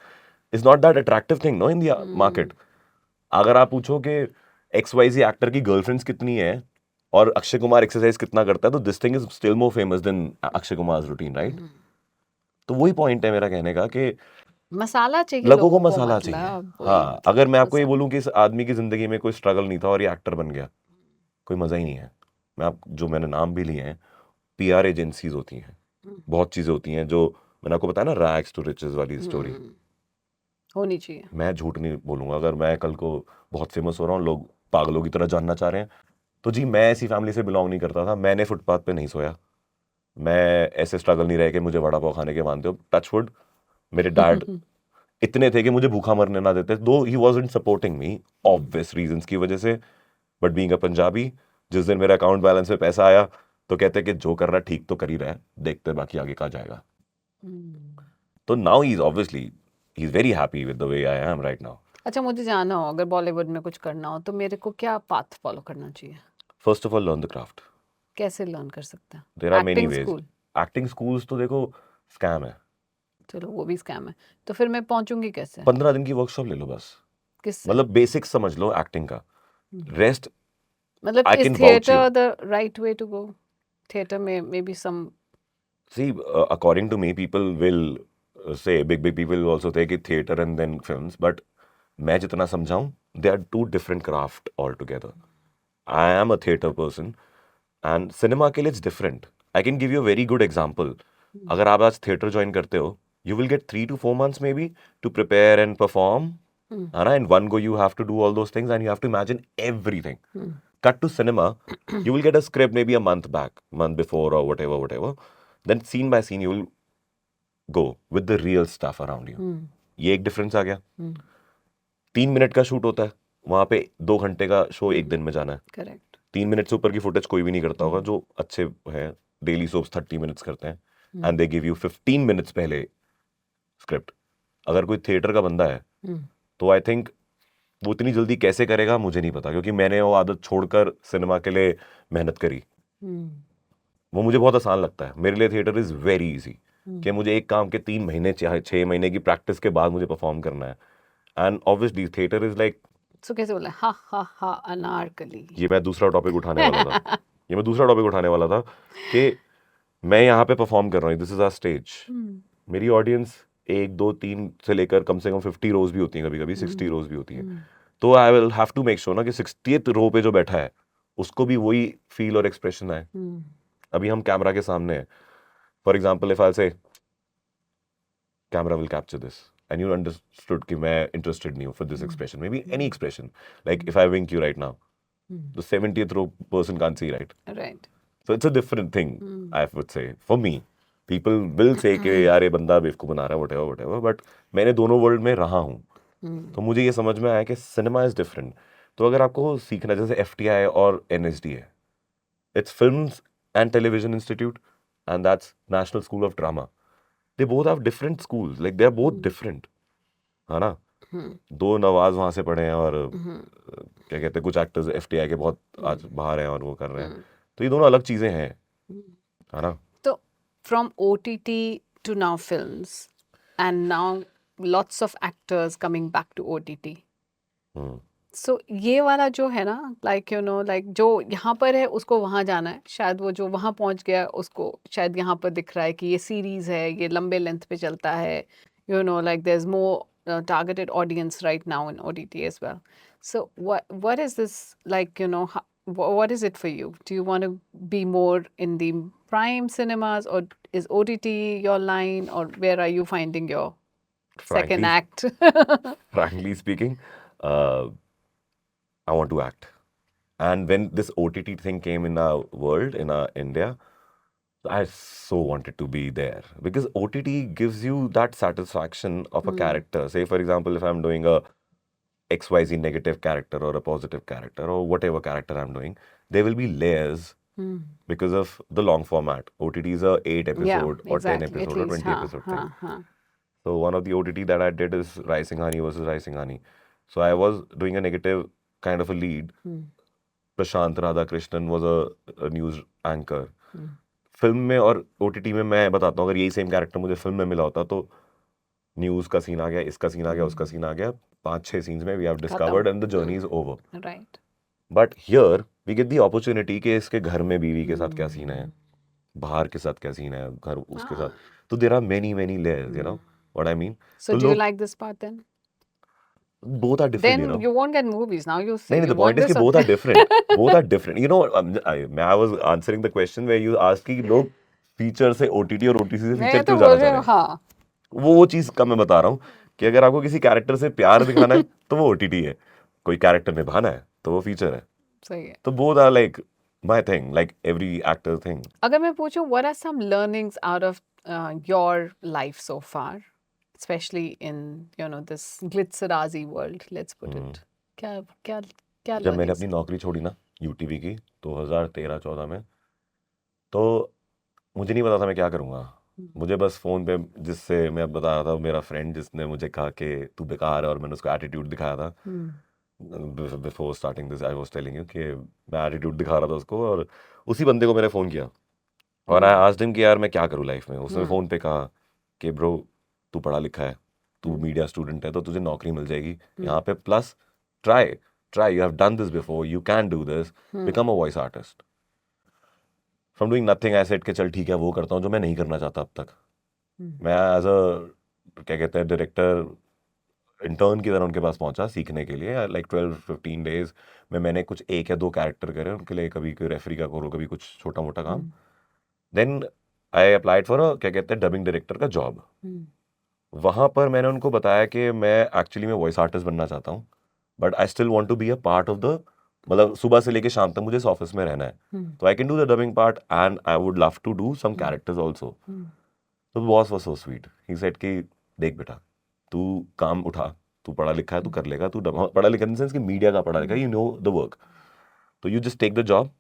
is not that attractive thing no in the market. अगर आप पूछो कि XYZ एक्टर की गर्लफ्रेंड्स कितनी है और अक्षय कुमार एक्सरसाइज कितना करता है, तो this thing is still more famous than Akshay Kumar routine, right? तो वही पॉइंट है मेरा कहने का कि मसाला चाहिए, लोगों को मसाला चाहिए. हाँ, अगर मैं आपको ये बोलूं कि इस आदमी की जिंदगी में कोई स्ट्रगल नहीं था और ये एक्टर बन गया, कोई मजा ही नहीं है. मैंने नाम भी लिए हैं, PR एजेंसीज होती हैं, बहुत चीजें होती हैं, जो मैंने आपको बताया ना, रैग्स टू रिचेस वाली स्टोरी होनी चाहिए. मैं झूठ नहीं बोलूंगा. अगर मैं कल को बहुत फेमस हो रहा हूँ, लोग पागलों की तरह जानना चाह रहे हैं, तो जी मैं ऐसी फैमिली से बिलोंग नहीं करता था. मैंने फुटपाथ पे नहीं सोया, मैं ऐसे स्ट्रगल नहीं रहे कि मुझे वड़ा पाव खाने के मानते हो. टचवुड, मेरे डैड इतने थे कि मुझे भूखा मरने ना देते, दो ही wasn't supporting me obvious reasons की वजह से. बट बीइंग अ पंजाबी, जिस दिन मेरे अकाउंट बैलेंस में पैसा आया तो कहते कि जो कर रहा है ठीक तो कर ही रहा है, देखते बाकी आगे कहाँ जाएगा. तो now he is obviously he is very happy with the way I am right now. अच्छा, मुझे जानना हो अगर बॉलीवुड में कुछ करना हो तो मेरे को क्या पाथ फॉलो करना चाहिए? First of all learn the craft. कैसे लर्न कर सकता है? There are many ways. Acting schools तो देखो स्कैम है. चलो वो भी स्कैम है, तो फिर मैं पहुंचूंगी कैसे? 15 दिन की वर्कशॉप ले लो बस. किससे? मतलब बेसिक्स समझ लो एक्टिंग का, रेस्ट मतलब I is can vouch theater you. the right way to go? Theater में maybe some. See, according to me, people will say, big people will also take it theater and then films, but मैं जितना समझाऊं, they are two different craft altogether. I am a theater person and cinema के लिए it's different. I can give you a very good example. अगर आप आज theater join करते हो, you will get 3 to 4 months maybe to prepare and perform. है ना? In one go you have to do all those things and you have to imagine everything. Cut to cinema, you will get a script maybe a month before or whatever. Then scene by scene you will go with the real stuff around you. ये एक difference आ गया. 3 minute का shoot होता है, वहां पे 2 घंटे का शो 1 दिन में जाना है. करेक्ट. 3 मिनट से ऊपर की फुटेज कोई भी नहीं करता होगा. जो अच्छे हैं डेली सोप्स 30 मिनट्स करते हैं and they give you 15 minutes पहले स्क्रिप्ट. अगर कोई थिएटर का बंदा है तो आई थिंक वो इतनी जल्दी कैसे करेगा मुझे नहीं पता, क्योंकि मैंने वो आदत छोड़कर सिनेमा के लिए मेहनत करी. वो मुझे बहुत आसान लगता है. मेरे लिए थिएटर इज वेरी इजी कि मुझे एक काम के 3 महीने 6 महीने की प्रैक्टिस के बाद मुझे परफॉर्म करना है. And obviously theatre is like, so कैसे बोला, हा हा हा अनारकली. ये मैं दूसरा टॉपिक उठाने वाला था कि मैं यहाँ पे परफॉर्म कर रहा हूँ, दिस इज आवर स्टेज. मेरी ऑडियंस 1 2 3 से लेकर कम से कम 50 रोज भी होती हैं, कभी कभी 60 रोज भी होती हैं. तो I will have to make sure ना कि 60th रो पे जो बैठा है उसको भी वही फील और एक्सप्रेशन आए. अभी हम कैमरा के सामने हैं. For example if I say camera will capture this and you understood कि मैं इंटरेस्टेड नहीं हूँ for this expression, may be any expression, like if I wink you right now, the 70th row person can't see, right? Right. So it's a different thing, I would say. For me, people will say कि यार ये बंदा बेवकूफ़ बना रहा है, whatever, whatever. But मैंने दोनों वर्ल्ड में रहा हूँ, तो मुझे ये समझ में आया कि सिनेमा इज़ डिफरेंट. तो अगर आपको सीखना, जैसे FTI और NSD है, it's Films and Television Institute, and that's National School of Drama. They both have different schools, like they are both different, है ना? दो नवाज वहाँ से पढ़े हैं और क्या कहते हैं, कुछ एक्टर्स FTI के बहुत आज बाहर हैं और वो कर रहे हैं. तो ये दोनों अलग चीज़ें हैं, है ना? So, from OTT to now films, and now lots of actors coming back to OTT. So, ये वाला जो है ना, like you know, like जो यहाँ पर है उसको वहाँ जाना है, शायद वो जो वहाँ पहुँच गया उसको शायद यहाँ पर दिख रहा है कि ये सीरीज है, ये लंबे लेंथ पे चलता है, you know, like there's more targeted audience right now in OTT as well. So what is this, like, you know, what is it for you? Do you want to be more in the prime cinemas, or is OTT your line, or where are you finding your second act? Frankly speaking, I want to act. And when this OTT thing came in our world, in our India, I so wanted to be there because OTT gives you that satisfaction of a character. Say, for example, if I'm doing a XYZ negative character or a positive character or whatever character I'm doing, there will be layers because of the long format. OTT is a 8 episode or 10 exactly. episode or 20 episode thing. So one of the OTT that I did is Rai Singhani versus Rai Singhani. So I was doing a negative kind of a lead. Prashant Radhakrishnan was a news anchor. Film में और OTT में मैं बताता हूँ, अगर यही same character मुझे film में मिला होता तो न्यूज़ का सीन आ गया, इसका सीन आ गया, उसका सीन आ गया, 5-6 सीन्स में we have discovered and the journey is over. Right. But here we get the opportunity कि इसके घर में बीवी के साथ क्या सीन है, बाहर के साथ क्या सीन है, घर उसके साथ. तो there are many layers, you know what I mean. So do you like this part then? Both are different, Then you know. you won't get movies now. You say नहीं, you the point want is कि this both are different. Both are different. You know, I was answering the question where you asked कि लोग feature से OTT और OTT से feature मैं तो क्यों बोल जाना रही चाह हूँ, रहे हैं. हाँ. वो चीज़ का मैं बता रहा हूँ कि अगर आपको किसी कैरेक्टर से प्यार दिखाना है तो वो OTT है, कोई कैरेक्टर निभाना है तो वो फीचर है. सही है. तो both are like my thing, like every actor thing. अगर मैं पूछूं, what are some learnings out of your life so far, especially in, you know, this glitzerazi world, let's put it. क्या क्या क्या जब मैंने learnings? अपनी नौकरी छोड़ी ना UTV की 2013-14 में, तो मुझे नहीं पता था मैं क्या करूँगा. मुझे बस फ़ोन पे, जिससे मैं बता रहा था, मेरा फ्रेंड जिसने मुझे कहा कि तू बेकार है और मैंने उसको एटीट्यूड दिखाया था. Before starting this I was telling you कि मैं एटीट्यूड दिखा रहा था उसको, और उसी बंदे को मैंने फ़ोन किया और आई आस्क्ड हिम कि यार मैं क्या करूँ लाइफ में. उसने फ़ोन पे कहा कि ब्रो तू पढ़ा लिखा है, तू मीडिया स्टूडेंट है, तो तुझे नौकरी मिल जाएगी यहाँ पे, plus try you have done this before, you can do this, become a voice artist. From doing nothing I said कि चल ठीक है वो करता हूँ जो मैं नहीं करना चाहता अब तक. मैं एज अ क्या कहते हैं डायरेक्टर इंटर्न की तरह उनके पास पहुंचा सीखने के लिए. लाइक 12-15 डेज में मैंने कुछ 1 या 2 कैरेक्टर करे उनके लिए, कभी कोई रेफरी का करो, कभी कुछ छोटा मोटा काम. Then I applied for a क्या कहते हैं डबिंग डायरेक्टर का जॉब. वहाँ पर मैंने उनको बताया कि मैं एक्चुअली मैं वॉइस आर्टिस्ट बनना चाहता हूँ, but I still want to be a part of the, मतलब सुबह से लेके शाम तक मुझे इस ऑफिस में रहना है, तो I can do the dubbing part and I would love to do some characters also. तो boss was so sweet, he said कि देख बेटा तू काम उठा, तू पढ़ा लिखा है, तू कर लेगा, तू पढ़ा लिखा इन सेंस कि मीडिया का पढ़ा लिखा, यू नो द वर्क, तो you just take the job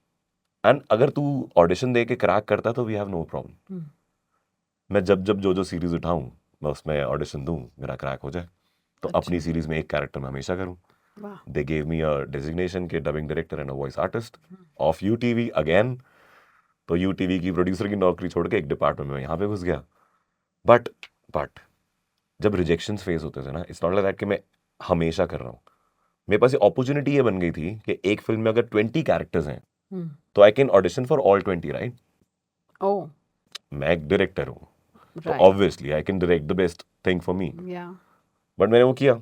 and अगर तू ऑडिशन दे के क्रैक करता है तो वी हैव नो प्रॉब्लम. मैं जब जो सीरीज उठाऊं मैं उसमें ऑडिशन दूं, मेरा क्रैक हो जाए तो अपनी सीरीज में एक कैरेक्टर मैं हमेशा करूं. They gave me a designation के dubbing director and a voice artist of UTV again. तो UTV की प्रोड्यूसर की नौकरी छोड़ के एक डिपार्टमेंट में यहाँ पे घुस गया. बट जब रिजेक्शंस फेस होते थे ना, इट्स नॉट लाइक दैट कि मैं हमेशा कर रहा हूँ. मेरे पास अपॉर्चुनिटी ये बन गई थी कि एक फिल्म में अगर 20 कैरेक्टर्स हैं तो I can audition for all 20, right. Oh, मैं एक डायरेक्टर हूँ तो right. Obviously I can direct the best thing for me. Yeah. But मैंने वो किया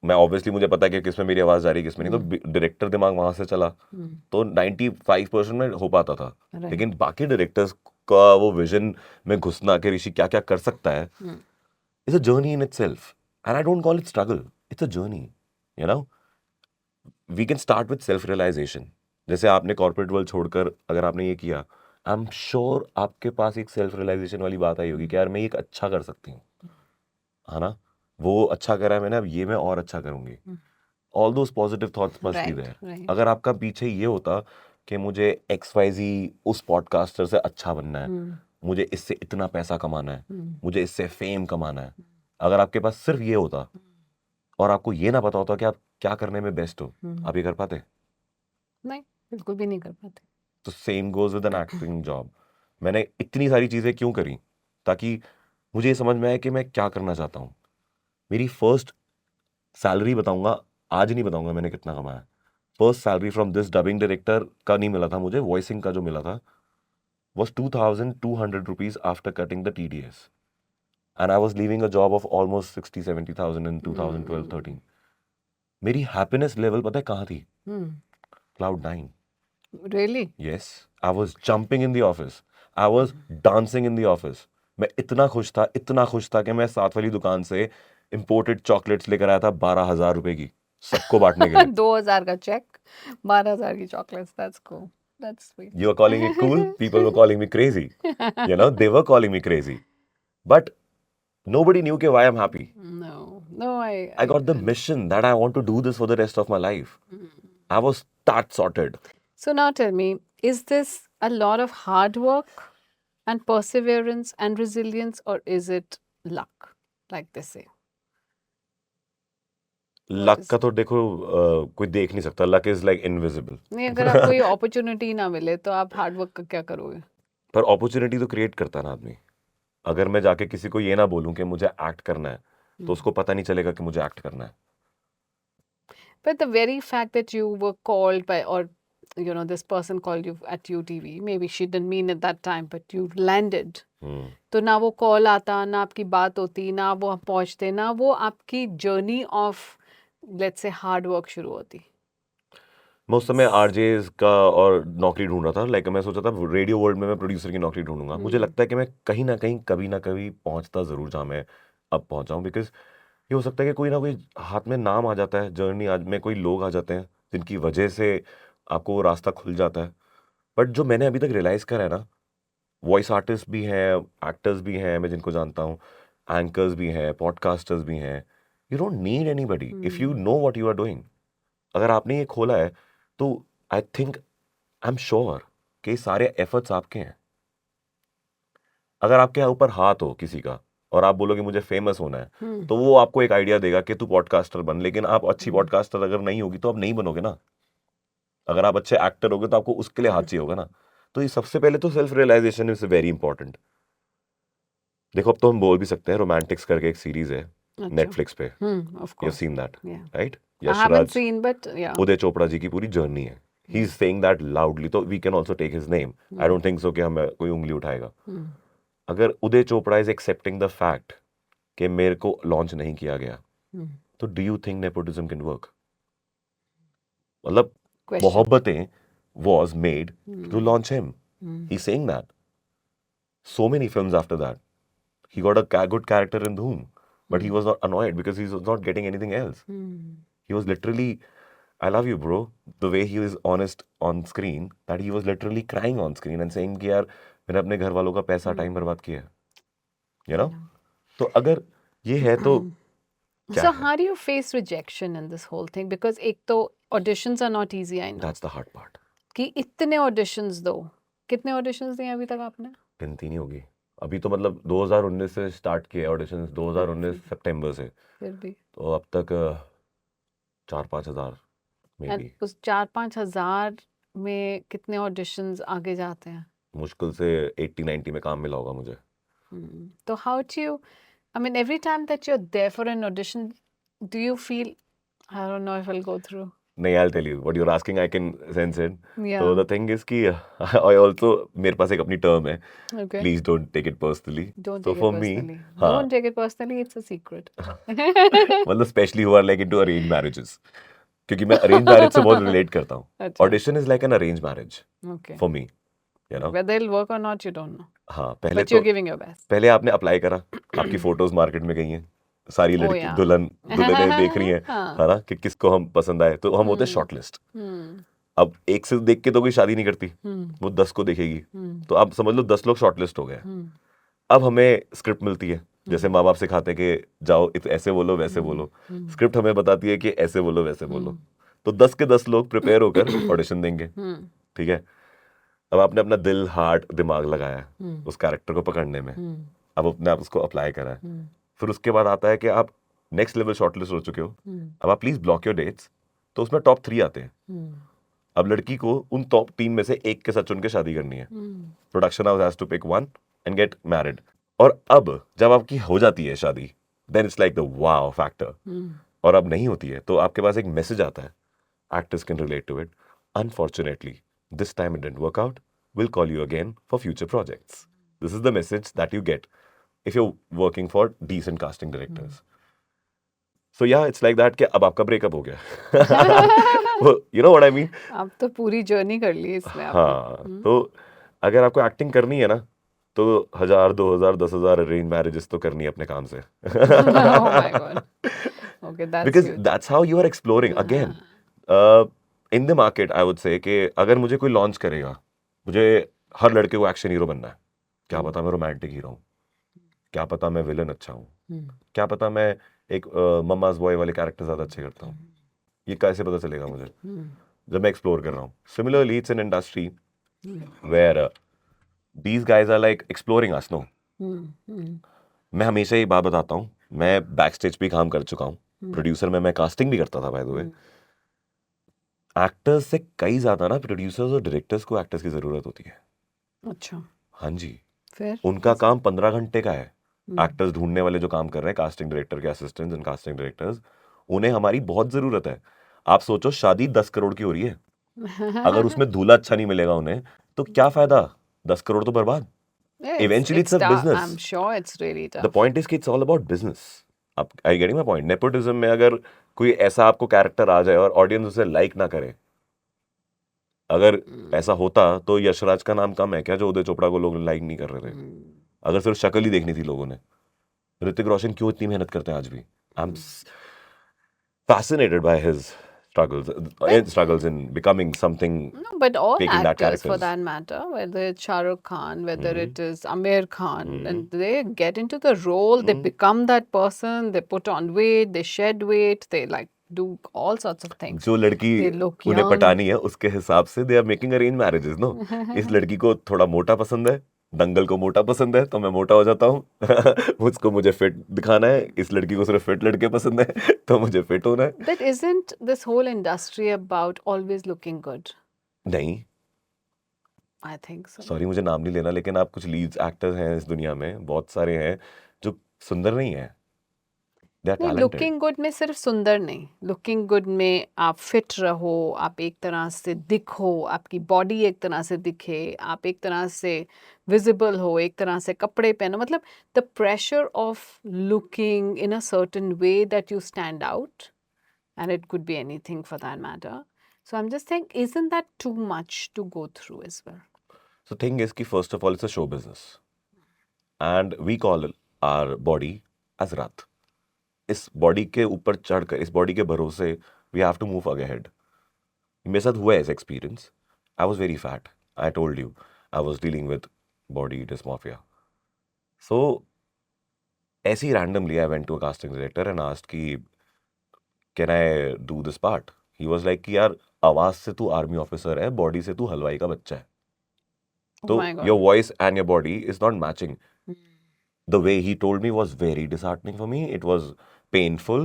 मैं ऑब्वियसली मुझे पता है कि किसमें मेरी आवाज़ जा रही है किसमें नहीं, तो डायरेक्टर दिमाग वहाँ से चला तो 95% में हो पाता था। Right. लेकिन बाकी डायरेक्टर्स का वो विजन में घुसना कि ऋषि क्या क्या कर सकता है, it's a journey in itself and I don't call it struggle, it's a journey, you know. We can start with self realisation. जैसे आपने कॉर्पोरेट वर्ल्ड छोड़कर अगर आपने ये किया, आई एम श्योर आपके पास एक सेल्फ रियलाइजेशन वाली बात आई होगी कि यार मैं ये अच्छा कर सकती हूँ, है ना। वो अच्छा करा है मैंने, अब ये मैं और अच्छा करूंगी। All those positive thoughts must be Right, there. right. अगर आपका पीछे ये होता कि मुझे XYZ उस पॉडकास्टर से अच्छा बनना है, मुझे इससे इतना पैसा कमाना है, मुझे इससे फेम कमाना है, अगर आपके पास सिर्फ ये होता और आपको ये ना पता होता कि आप क्या करने में बेस्ट हो, आप ये कर पाते? नहीं, बिल्कुल भी नहीं कर पाते। तो same goes with an acting job. मैंने इतनी सारी चीज़ें क्यों करी? ताकि मुझे ये समझ में आया कि मैं क्या करना चाहता हूँ। मेरी फर्स्ट सैलरी बताऊंगा, आज नहीं बताऊंगा मैंने कितना कमाया। First salary from this dubbing director का नहीं मिला था मुझे, वॉइसिंग का जो मिला था was 2,200 rupees after cutting the TDS. And I was leaving a job of almost 60-70,000 in 2012-13. मेरी हैप्पीनेस लेवल पता है कहाँ थी? Cloud 9. Really? Yes, I was jumping in the office. I was dancing in the office. मैं इतना खुश था कि मैं साथ वाली दुकान से imported chocolates लेकर आया था 12,000 रुपए की, सबको बांटने के लिए। 2000 का चेक, 12,000 की chocolates, that's cool. That's sweet. You were calling it cool, people were calling me crazy. You know, they were calling me crazy. But nobody knew why I'm happy. No, I got the mission that I want to do this for the rest of my life. I was that sorted. So now tell me, is this a lot of hard work and perseverance and resilience, or is it luck, like they say? Luck का तो देखो कोई देख नहीं सकता, luck is like invisible. नहीं, अगर आपको ये अपॉर्चुनिटी ना मिले तो आप हार्ड वर्क का क्या करोगे? पर अपॉर्चुनिटी तो क्रिएट करता है ना आदमी। अगर मैं जाके किसी को ये ना बोलूं कि मुझे एक्ट करना है, तो उसको पता नहीं चलेगा कि मुझे एक्ट करना है। But the very fact that you were called by, or this person called you at UTV, maybe she didn't mean it that time, but you landed. तो ना वो कॉल आता, ना आपकी बात होती, ना वो आप पहुंचते, ना वो आपकी journey of let's say hard work शुरू होती। मैं उस समय RJs का और नौकरी ढूंढ रहा था। लाइक मैं सोचा था रेडियो वर्ल्ड में मैं प्रोड्यूसर की नौकरी ढूंढूंगा। मुझे लगता है कि मैं कहीं ना कहीं कभी ना कभी पहुंचता जरूर जहाँ मैं अब पहुंचा हूँ। बिकॉज ये हो सकता है कि कोई ना कोई हाथ में नाम आ जाता है, जर्नी आज में कोई लोग आ जाते हैं जिनकी वजह से आपको वो रास्ता खुल जाता है। बट जो मैंने अभी तक रियलाइज़ करा है ना, वॉइस आर्टिस्ट भी हैं, एक्टर्स भी हैं मैं जिनको जानता हूँ, एंकर्स भी हैं, पॉडकास्टर्स भी हैं। You don't need anybody if you know what you are doing. अगर आपने ये खोला है तो I think, I am sure कि सारे एफर्ट्स आपके हैं। अगर आपके ऊपर हाथ हो किसी का और आप बोलोगे मुझे फेमस होना है, तो वो आपको एक आइडिया देगा कि तू पॉडकास्टर बन। लेकिन आप अच्छी पॉडकास्टर अगर नहीं होगी तो आप नहीं बनोगे ना। अगर आप अच्छे एक्टर होगे तो आपको उसके लिए हाथ चाहिए होगा ना। तो ये सबसे पहले तो self realisation is very important. देखो अब तो हम बोल भी सकते हैं, रोमांटिक्स करके एक सीरीज है नेटफ्लिक्स पे, of you have course. Seen that Yeah. Right? I haven't Yashraj seen, but yeah. Uday Chopra ji की पूरी जर्नी है। He is saying that loudly, तो we can also take his name. I don't think so कि हमें कोई उंगली उठाएगा। अगर Uday Chopra is accepting the fact कि मेरे को लॉन्च नहीं किया गया, तो do you think nepotism can work? मतलब Question. Mohabbatein was made to launch him. He's saying that. So many films after that. He got a good character in Dhoom, but he was not annoyed because he was not getting anything else. He was literally, I love you, bro. The way he was honest on screen, that he was literally crying on screen and saying कि यार मैंने अपने घर वालों का पैसा time बर्बाद किया है, you know? तो अगर ये है तो क्या So है? how do you face rejection in this whole thing? Because एक तो auditions are not easy, I know. That's the hard part. कि इतने auditions दो, कितने auditions दिए अभी तक आपने? गिनती नहीं होगी। अभी तो मतलब 2019 से स्टार्ट किए ऑडिशंस, 2019 सितंबर से, फिर भी। तो अब तक 4-5 हज़ार मे And बी। उस 4-5 हजार में कितने auditions आगे जाते हैं? मुश्किल से 80-90 में काम मिला होगा मुझे। तो how do you, I mean, every time that you're there for an audition, do you feel, I don't know if I'll go through? नहीं, I'll tell you what you're asking. I can sense it. Yeah. So the thing is कि I also मेरे पास एक अपनी term है. Okay. Please don't take it personally. Don't So take for it me, personally. हाँ, Don't take it personally. It's a secret. मतलब especially who are like into arranged marriages, क्योंकि मैं arranged marriage से बहुत relate करता हूँ. अच्छा. Audition is like an arranged marriage Okay. for me, you know. Whether it'll work or not, you don't know. हाँ, पहले But तो you're giving your best. पहले आपने अप्लाई करा, आपकी फोटोज मार्केट में गई हैं, सारी Oh, लड़की yeah. दुल्हनें देख रही हैं, हाँ. है ना, कि किसको हम पसंद आए, तो हम होते हैं शॉर्टलिस्ट. अब एक से देख के तो कोई शादी नहीं करती, वो 10 को देखेगी, तो आप समझ लो 10 लोग शॉर्टलिस्ट हो गए. अब हमें स्क्रिप्ट मिलती है, जैसे माँ बाप सिखाते हैं कि जाओ ऐसे बोलो वैसे बोलो, स्क्रिप्ट हमें बताती है कि ऐसे बोलो वैसे बोलो, तो 10 के 10 लोग प्रिपेयर होकर ऑडिशन देंगे. ठीक है, अब आपने अपना दिल, हार्ट, दिमाग लगाया उस कैरेक्टर को पकड़ने में, अब अपने आप उसको अप्लाई करा है, फिर उसके बाद आता है कि आप नेक्स्ट लेवल शॉर्टलिस्ट हो चुके हो, अब आप प्लीज ब्लॉक योर डेट्स, तो उसमें टॉप 3 आते हैं. अब लड़की को उन टॉप 3 में से एक के साथ चुन के शादी करनी है. Production house has to pick one and get married. और अब जब आपकी हो जाती है शादी, then it's like the wow factor. और अब नहीं होती है तो आपके पास एक मैसेज आता है, actors can relate to it. Unfortunately, this time it didn't work out. We'll call you again for future projects. This is the message that you get if you're working for decent casting directors. So yeah, it's like that कि अब आपका breakup हो गया. You know what I mean? आप तो पूरी journey कर ली इसमें आपने. हाँ, तो अगर आपको एक्टिंग करनी है ना, तो 1000, 2000, 10,000 अरेंज मैरिजेस तो करनी है अपने काम से. Oh my God. Okay, that's Because huge. that's how you are exploring. Again, in the market, I would say कि अगर मुझे कोई लॉन्च करेगा, मुझे हर लड़के को एक्शन हीरो बनना है. क्या पता मैं रोमांटिक हीरो हूँ, क्या पता मैं विलन अच्छा हूँ, क्या पता मैं एक मम्माज बॉय वाले कैरेक्टर ज़्यादा अच्छे करता हूँ. ये कैसे पता चलेगा मुझे जब मैं एक्सप्लोर कर रहा हूँ. Similarly it's an industry where these guys are like exploring us. No, मैं हमेशा ये बात बताता हूँ, मैं बैक स्टेज भी काम कर चुका हूँ, प्रोड्यूसर में मैं कास्टिंग भी करता था बाय द वे. एक्टर्स से कई ज्यादा ना प्रोड्यूसर्स और डायरेक्टर्स को एक्टर्स की जरूरत होती है. अच्छा. हाँ जी, फिर उनका काम 15 घंटे का है. एक्टर्स ढूंढने वाले जो काम कर रहे हैं, कास्टिंग डायरेक्टर के असिस्टेंट्स एंड कास्टिंग डायरेक्टर्स, उन्हें हमारी बहुत जरूरत है. आप सोचो शादी 10 करोड़ की हो रही है, अगर उसमें दूल्हा अच्छा नहीं मिलेगा उन्हें तो क्या फायदा, 10 करोड़ तो बर्बाद. Eventually it's a tough. business. I'm sure it's really tough. The point is कि it's all about business. आप are you getting my point? Nepotism में अगर कोई ऐसा आपको कैरेक्टर आ जाए और ऑडियंस उसे लाइक ना करे, अगर ऐसा होता तो यशराज का नाम कम है क्या जो उदय चोपड़ा को लोग लाइक नहीं कर रहे थे? अगर सिर्फ शक्ल ही देखनी थी लोगों ने, ऋतिक रोशन क्यों इतनी मेहनत करते हैं आज भी? I am fascinated by his struggles in becoming something. No, but all taking that actors for characters. that matter, whether it's Shah Rukh Khan, whether it is Amir Khan, and they get into the role, they become that person, they put on weight, they shed weight, they like do all sorts of things. जो लड़की They look उन्हें young. Patani है उसके हिसाब से they are making arrange marriages. No, इस लड़की को थोड़ा मोटा पसंद है, दंगल को मोटा पसंद है तो मैं मोटा हो जाता हूँ. उसको मुझे फिट दिखाना है, इस लड़की को सिर्फ फिट लड़के पसंद है तो मुझे फिट होना है. But isn't this whole industry about always looking good? नहीं, I think so. सॉरी मुझे नाम नहीं लेना, लेकिन आप कुछ लीड्स एक्टर्स हैं इस दुनिया में, बहुत सारे हैं जो सुंदर नहीं है. दे आर नहीं, टैलेंटेड. लुकिंग गुड में सिर्फ सुंदर नहीं, लुकिंग गुड में आप फिट रहो, आप एक तरह से दिखो, आपकी बॉडी एक तरह से दिखे, आप एक तरह से विजिबल हो, एक तरह से कपड़े पहनो, मतलब the pressure of looking in a certain way that you stand out, and it could be anything for that matter. So I am just think, isn't that too much to go through as well? So thing is कि first of all it's a show business and we call our body as Rath. इस body के ऊपर चढ़कर, इस body के भरोसे we have to move ahead. मेरे साथ हुआ है ऐसा experience. I was very fat. I told you I was dealing with body dysmorphia. So ऐसे ही randomly I went to a casting director and asked कि can I do this part? He was like कि यार आवाज से तू army officer है, body से तू हलवाई का बच्चा है. Oh So my God. your voice and your body is not matching. The way he told me was very disheartening for me. It was painful,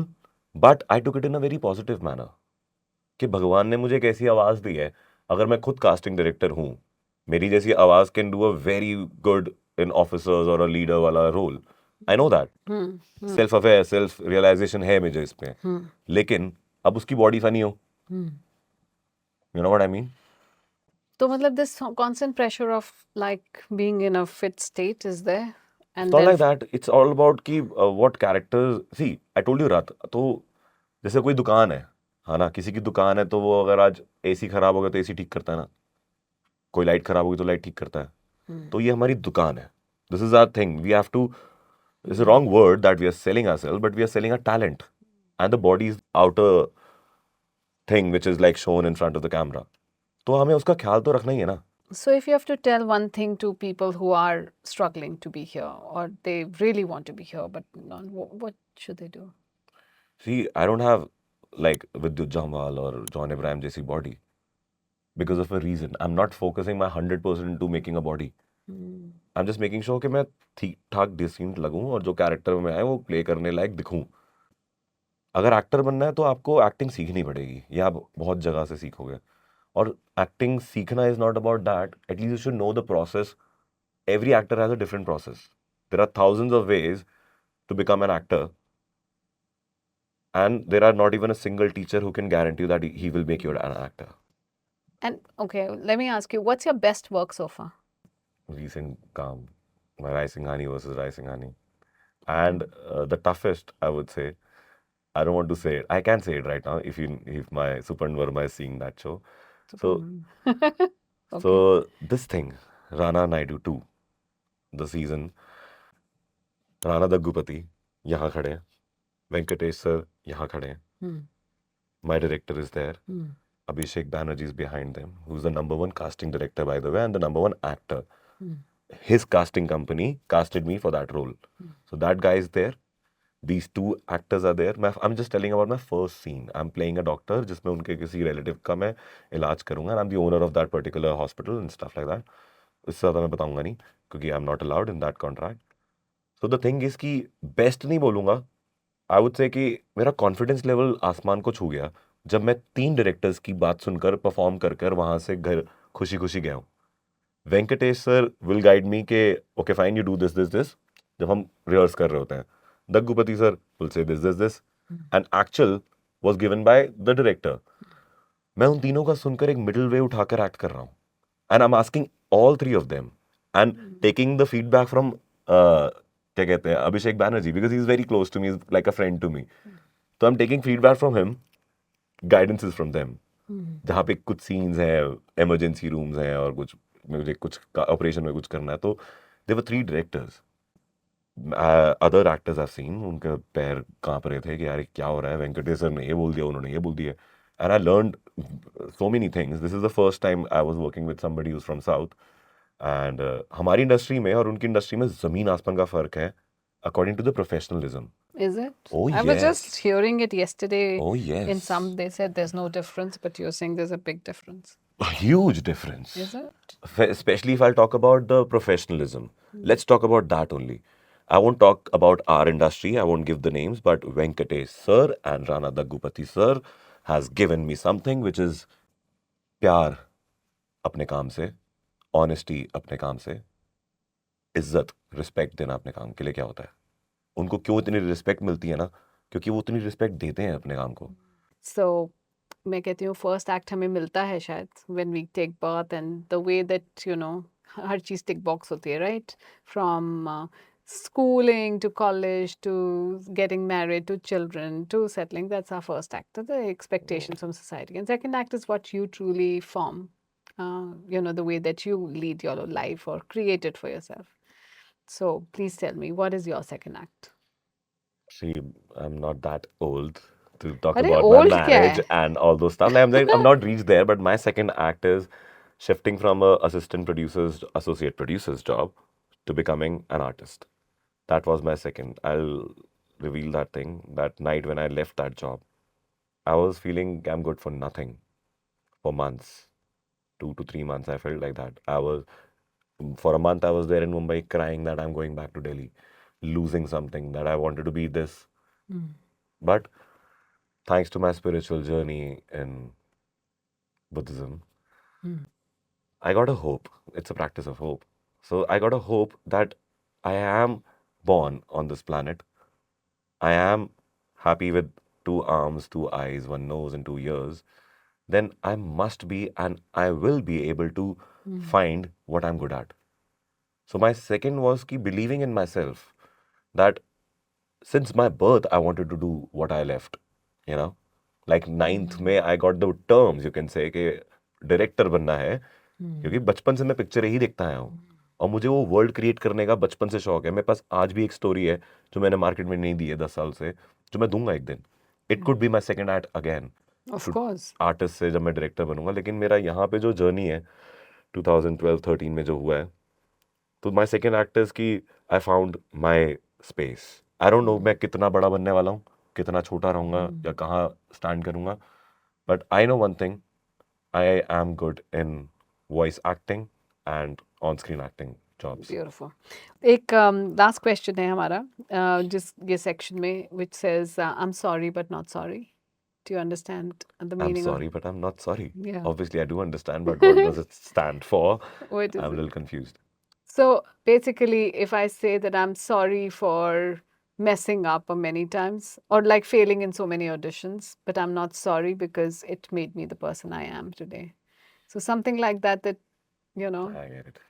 but I took it in a very positive manner. कि भगवान ने मुझे एक ऐसी आवाज दी है, अगर मैं खुद कास्टिंग डायरेक्टर हूँ, मेरी जैसी आवाज can do a very good in officers और अ लीडर वाला role. I know that. Self aware, self realisation है मुझे इसमें. लेकिन अब उसकी बॉडी फनी हो, You know what I mean? So, matlab, this constant pressure of like being in a fit state is there, It's and not then like that. It's all about कि what characters. See, I told you रात तो जैसे कोई दुकान है ना, किसी की दुकान है तो वो अगर आज एसी खराब हो गया तो एसी ठीक करता है ना, कोई लाइट खराब होगी तो लाइट ठीक करता है, तो ये हमारी दुकान है. This is our thing. We have to. It's a wrong word that we are selling ourselves, but we are selling our talent, and the body is outer thing which is like shown in front of the camera. तो हमें उसका ख्याल तो रखना ही है ना. so if you have to tell one thing to people who are struggling to be here or they really want to be here but not, what should they do? See, I don't have like Vidyut Jammwal or John Abraham जैसी body because of a reason. I'm not focusing my 100% into making a body. I'm just making sure कि मैं ठीक ठाक decent लगूं और जो character में आए वो प्ले करने लायक दिखूं. अगर एक्टर बनना है तो आपको एक्टिंग सीखनी पड़ेगी. ये आप बहुत जगह से सीखोगे. और एक्टिंग सीखना is not about that. At least you should know the process. Every actor has a different process. There are thousands of ways to become an actor, and there are not even a single teacher who can guarantee you that he will make you an actor. And okay, let me ask you, what's your best work so far? Recent Kam, my Rai Singhani versus Rai Singhani. And the toughest, I would say, I don't want to say it. I can say it right now if my Supan Verma is seeing that show. So, Okay. so this thing, Rana Naidu 2, the season, Rana Daggupati, यहाँ खड़े हैं. Venkatesh sir, यहाँ खड़े हैं. My director is there. Abhishek Banerjee is behind them, who's the #1 casting director, by the way, and the #1 actor. His casting company casted me for that role. So that guy is there. These two actors are there. I'm just telling about my first scene. I'm playing a doctor, जिसमें उनके किसी relative का मैं इलाज करूँगा, and I'm the owner of that particular hospital and stuff like that. इससे ज़्यादा मैं बताऊँगा नहीं, क्योंकि I'm not allowed in that contract. So the thing is कि best नहीं बोलूँगा. I would say कि मेरा confidence level आसमान को छू गया जब मैं 3 डायरेक्टर्स की बात सुनकर परफॉर्म कर कर वहाँ से घर खुशी खुशी गया हूँ. Venkatesh sir will guide me के okay fine you do this this this जब हम रिहर्स कर रहे होते हैं. Daggubati sir will say this this this and actual was given by the director. मैं उन तीनों का सुनकर एक मिडिल वे उठाकर एक्ट कर रहा हूँ. And I am asking all 3 of them and taking the feedback from क्या कहते हैं Abhishek Banerjee, because he is very close to me, is like a friend to me. तो I am taking feedback from him, guidance is from them. जहाँ पे कुछ scenes हैं, emergency rooms हैं और कुछ मुझे कुछ ऑपरेशन में कुछ करना है, तो there were 3 directors. Other actors I seen, उनके पैर कांप रहे थे कि यार क्या हो रहा है, वेंकटेश सर ने ये बोल दिया, उन्होंने ये बोल दिया. And I learned so many things. This is the first time I was working with somebody who is from south. And हमारी इंडस्ट्री में और उनकी इंडस्ट्री में ज़मीन आसमान का फ़र्क है according to the professionalism. Is it? Oh, I was just yes. hearing it yesterday. Oh, yes. In some, they said there's no difference, but you're saying there's a big difference. A huge difference. Is it? Especially if I'll talk about the professionalism. Let's talk about that only. I won't talk about our industry. I won't give the names, but Venkatesh sir and Rana Daggupati sir has given me something which is प्यार अपने काम से, honesty अपने काम से, इज्जत, respect देना अपने काम के लिए. क्या होता है, उनको क्यों इतनी रिस्पेक्ट मिलती है ना, क्योंकि वो उतनी रिस्पेक्ट देते हैं अपने काम को. So, मैं कहती हूँ फर्स्ट एक्ट हमें मिलता है शायद when we take birth and the way that her cheese tick box होती है, right? From schooling to college to getting married to children to settling, that's our first act, the expectations from society. And second act is what you truly form, the way that you lead your life or create it for yourself. So please tell me, what is your second act? See, I'm not that old to talk अरे about my old क्या marriage है? and all those stuff. I'm not reached there, but my second act is shifting from a assistant producer's associate producer's job to becoming an artist. That was my second. I'll reveal that thing. That night when I left that job, I was feeling I'm good for nothing for months. 2 to 3 months, I felt like that. For a month, I was there in Mumbai crying that I'm going back to Delhi, losing something that I wanted to be this. But thanks to my spiritual journey in Buddhism, I got a hope. It's a practice of hope. So I got a hope that I am born on this planet. I am happy with 2 arms, 2 eyes, 1 nose, and 2 ears. then I must be and I will be able to find what I'm good at. So my second was ki believing in myself, that since my birth I wanted to do what I left, you know. Like ninth में I got the terms, you can say, कि director बनना है, क्योंकि बचपन से मैं picture ही देखता आया हूँ और मुझे वो वर्ल्ड क्रिएट करने का बचपन से शौक है. मेरे पास आज भी एक स्टोरी है जो मैंने मार्केट में नहीं दी है 10 साल से, जो मैं दूंगा एक दिन. It could be my second act again Of course. Artist से, जब मैं डायरेक्टर बनूंगा. लेकिन मेरा यहाँ पे जो जर्नी है 2012-13 में जो हुआ है, तो माई सेकेंड एक्ट इज कि I found my space. I don't no मैं कितना बड़ा बनने वाला हूँ, कितना छोटा रहूँगा या कहाँ स्टैंड करूँगा, but I know one thing, I am good in voice acting and on screen acting jobs. Beautiful. एक लास्ट क्वेश्चन है हमारा जिस ये सेक्शन में, which says I'm sorry but not sorry. Do you understand the I'm meaning sorry, but I'm not sorry. Yeah. Obviously, I do understand, but what does it stand for? What is I'm a it? little confused. So basically, if I say that I'm sorry for messing up many times or like failing in so many auditions, but I'm not sorry because it made me the person I am today. So something like that, you know, I get it.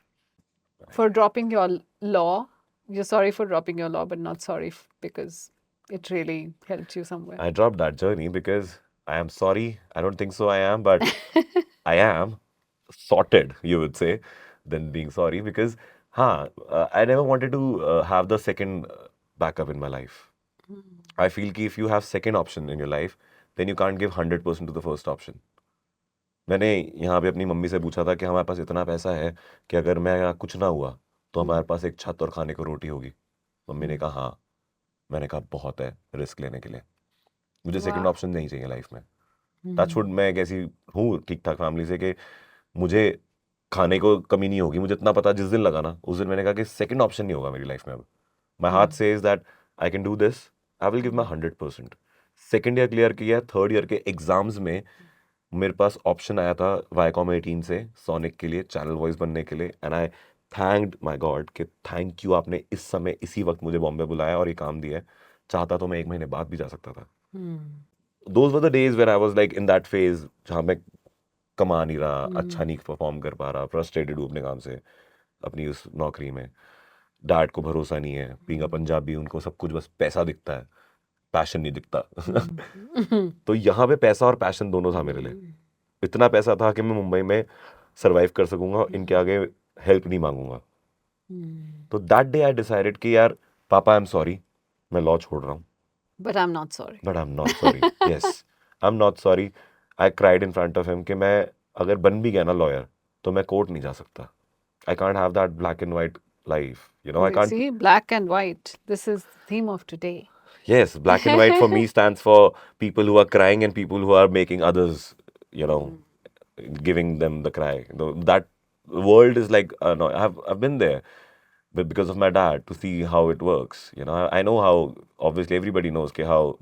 for dropping your law, you're sorry for dropping your law, but not sorry because it really helped you somewhere. I dropped that journey because I am sorry. I don't think so I am, but I am sorted, you would say, than being sorry, because I never wanted to have the second backup in my life. I feel कि if you have second option in your life, then you can't give 100% to the first option. मैंने यहाँ पे अपनी mummy से पूछा था कि हमारे पास इतना पैसा है कि अगर मैं कुछ ना हुआ तो हमारे पास एक छत और खाने को रोटी होगी. मम्मी ने कहा हाँ. मैंने कहा बहुत है रिस्क लेने के लिए, मुझे सेकंड Wow. ऑप्शन नहीं चाहिए लाइफ में. टचवुड मैं एक ऐसी हूँ ठीक ठाक फैमिली से कि मुझे खाने को कमी नहीं होगी. मुझे इतना पता जिस दिन लगा ना, उस दिन मैंने कहा कि सेकंड ऑप्शन नहीं होगा मेरी लाइफ में अब. My heart says that I can do this, I will give my 100%. Second year clear किया. थर्ड ईयर के एग्जाम्स में मेरे पास ऑप्शन आया था वाईकॉम 18 से सोनिक के लिए चैनल वॉइस बनने के लिए. And I thanked my God कि थैंक यू, आपने इस समय इसी वक्त मुझे बॉम्बे बुलाया और ये काम दिया है. चाहता तो मैं 1 महीने बाद भी जा सकता था. Those were the days where I was like in that phase जहाँ मैं कमा नहीं रहा, अच्छा नहीं परफॉर्म कर पा रहा, फ्रस्ट्रेटेड हूँ अपने काम से, अपनी उस नौकरी में. डैड को भरोसा नहीं है, बीइंग अ पंजाबी उनको सब कुछ बस पैसा दिखता है, पैशन नहीं दिखता. तो यहाँ पे पैसा और पैशन दोनों था मेरे लिए. इतना पैसा था कि मैं मुंबई में सरवाइव कर सकूंगा और इनके आगे हेल्प नहीं मांगूंगा. तो दैट डे आई डिसाइडेड कि यार पापा आई एम सॉरी, मैं लॉ छोड़ रहा हूँ. But I'm not sorry. But I'm not sorry. Yes, I'm not sorry. I cried in front of him कि मैं अगर बन भी गया ना लॉयर तो मैं कोर्ट नहीं जा सकता. I can't have that black and white life. You know, I can't. See, black and white. This is the theme of today. Yes, black and white for me stands for people who are crying and people who are making others, you know, giving them the cry. That world is like, no, I've been there. But because of my dad, to see how it works, you know, I know how. Obviously, everybody knows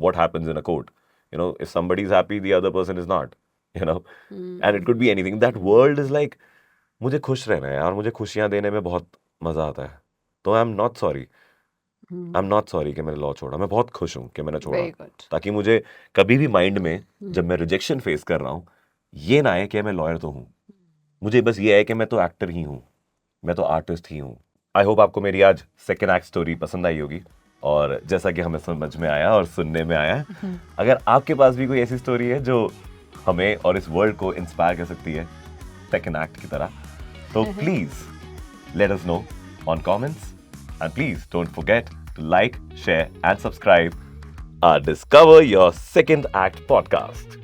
what happens in a court. You know, if somebody is happy, the other person is not. You know, and it could be anything. That world is like, मुझे खुश रहना है यार, मुझे खुशियाँ देने में बहुत मजा आता है. तो I am not sorry. I am not sorry कि मैंने लॉ छोड़ा. मैं बहुत खुश हूँ कि मैंने छोड़ा, Very good. ताकि मुझे कभी भी माइंड में जब मैं रिजेक्शन फेस कर रहा हूँ ये ना है कि मैं लॉयर तो हूँ. मुझे बस ये है कि मैं तो एक्टर ही हूँ, मैं तो आर्टिस्ट ही हूँ. आई होप आपको मेरी आज सेकेंड एक्ट स्टोरी पसंद आई होगी, और जैसा कि हमें समझ में आया और सुनने में आया, अगर आपके पास भी कोई ऐसी स्टोरी है जो हमें और इस वर्ल्ड को इंस्पायर कर सकती है सेकेंड एक्ट की तरह, तो please let us know on comments. And please don't forget to like, share and subscribe our Discover Your Second Act podcast.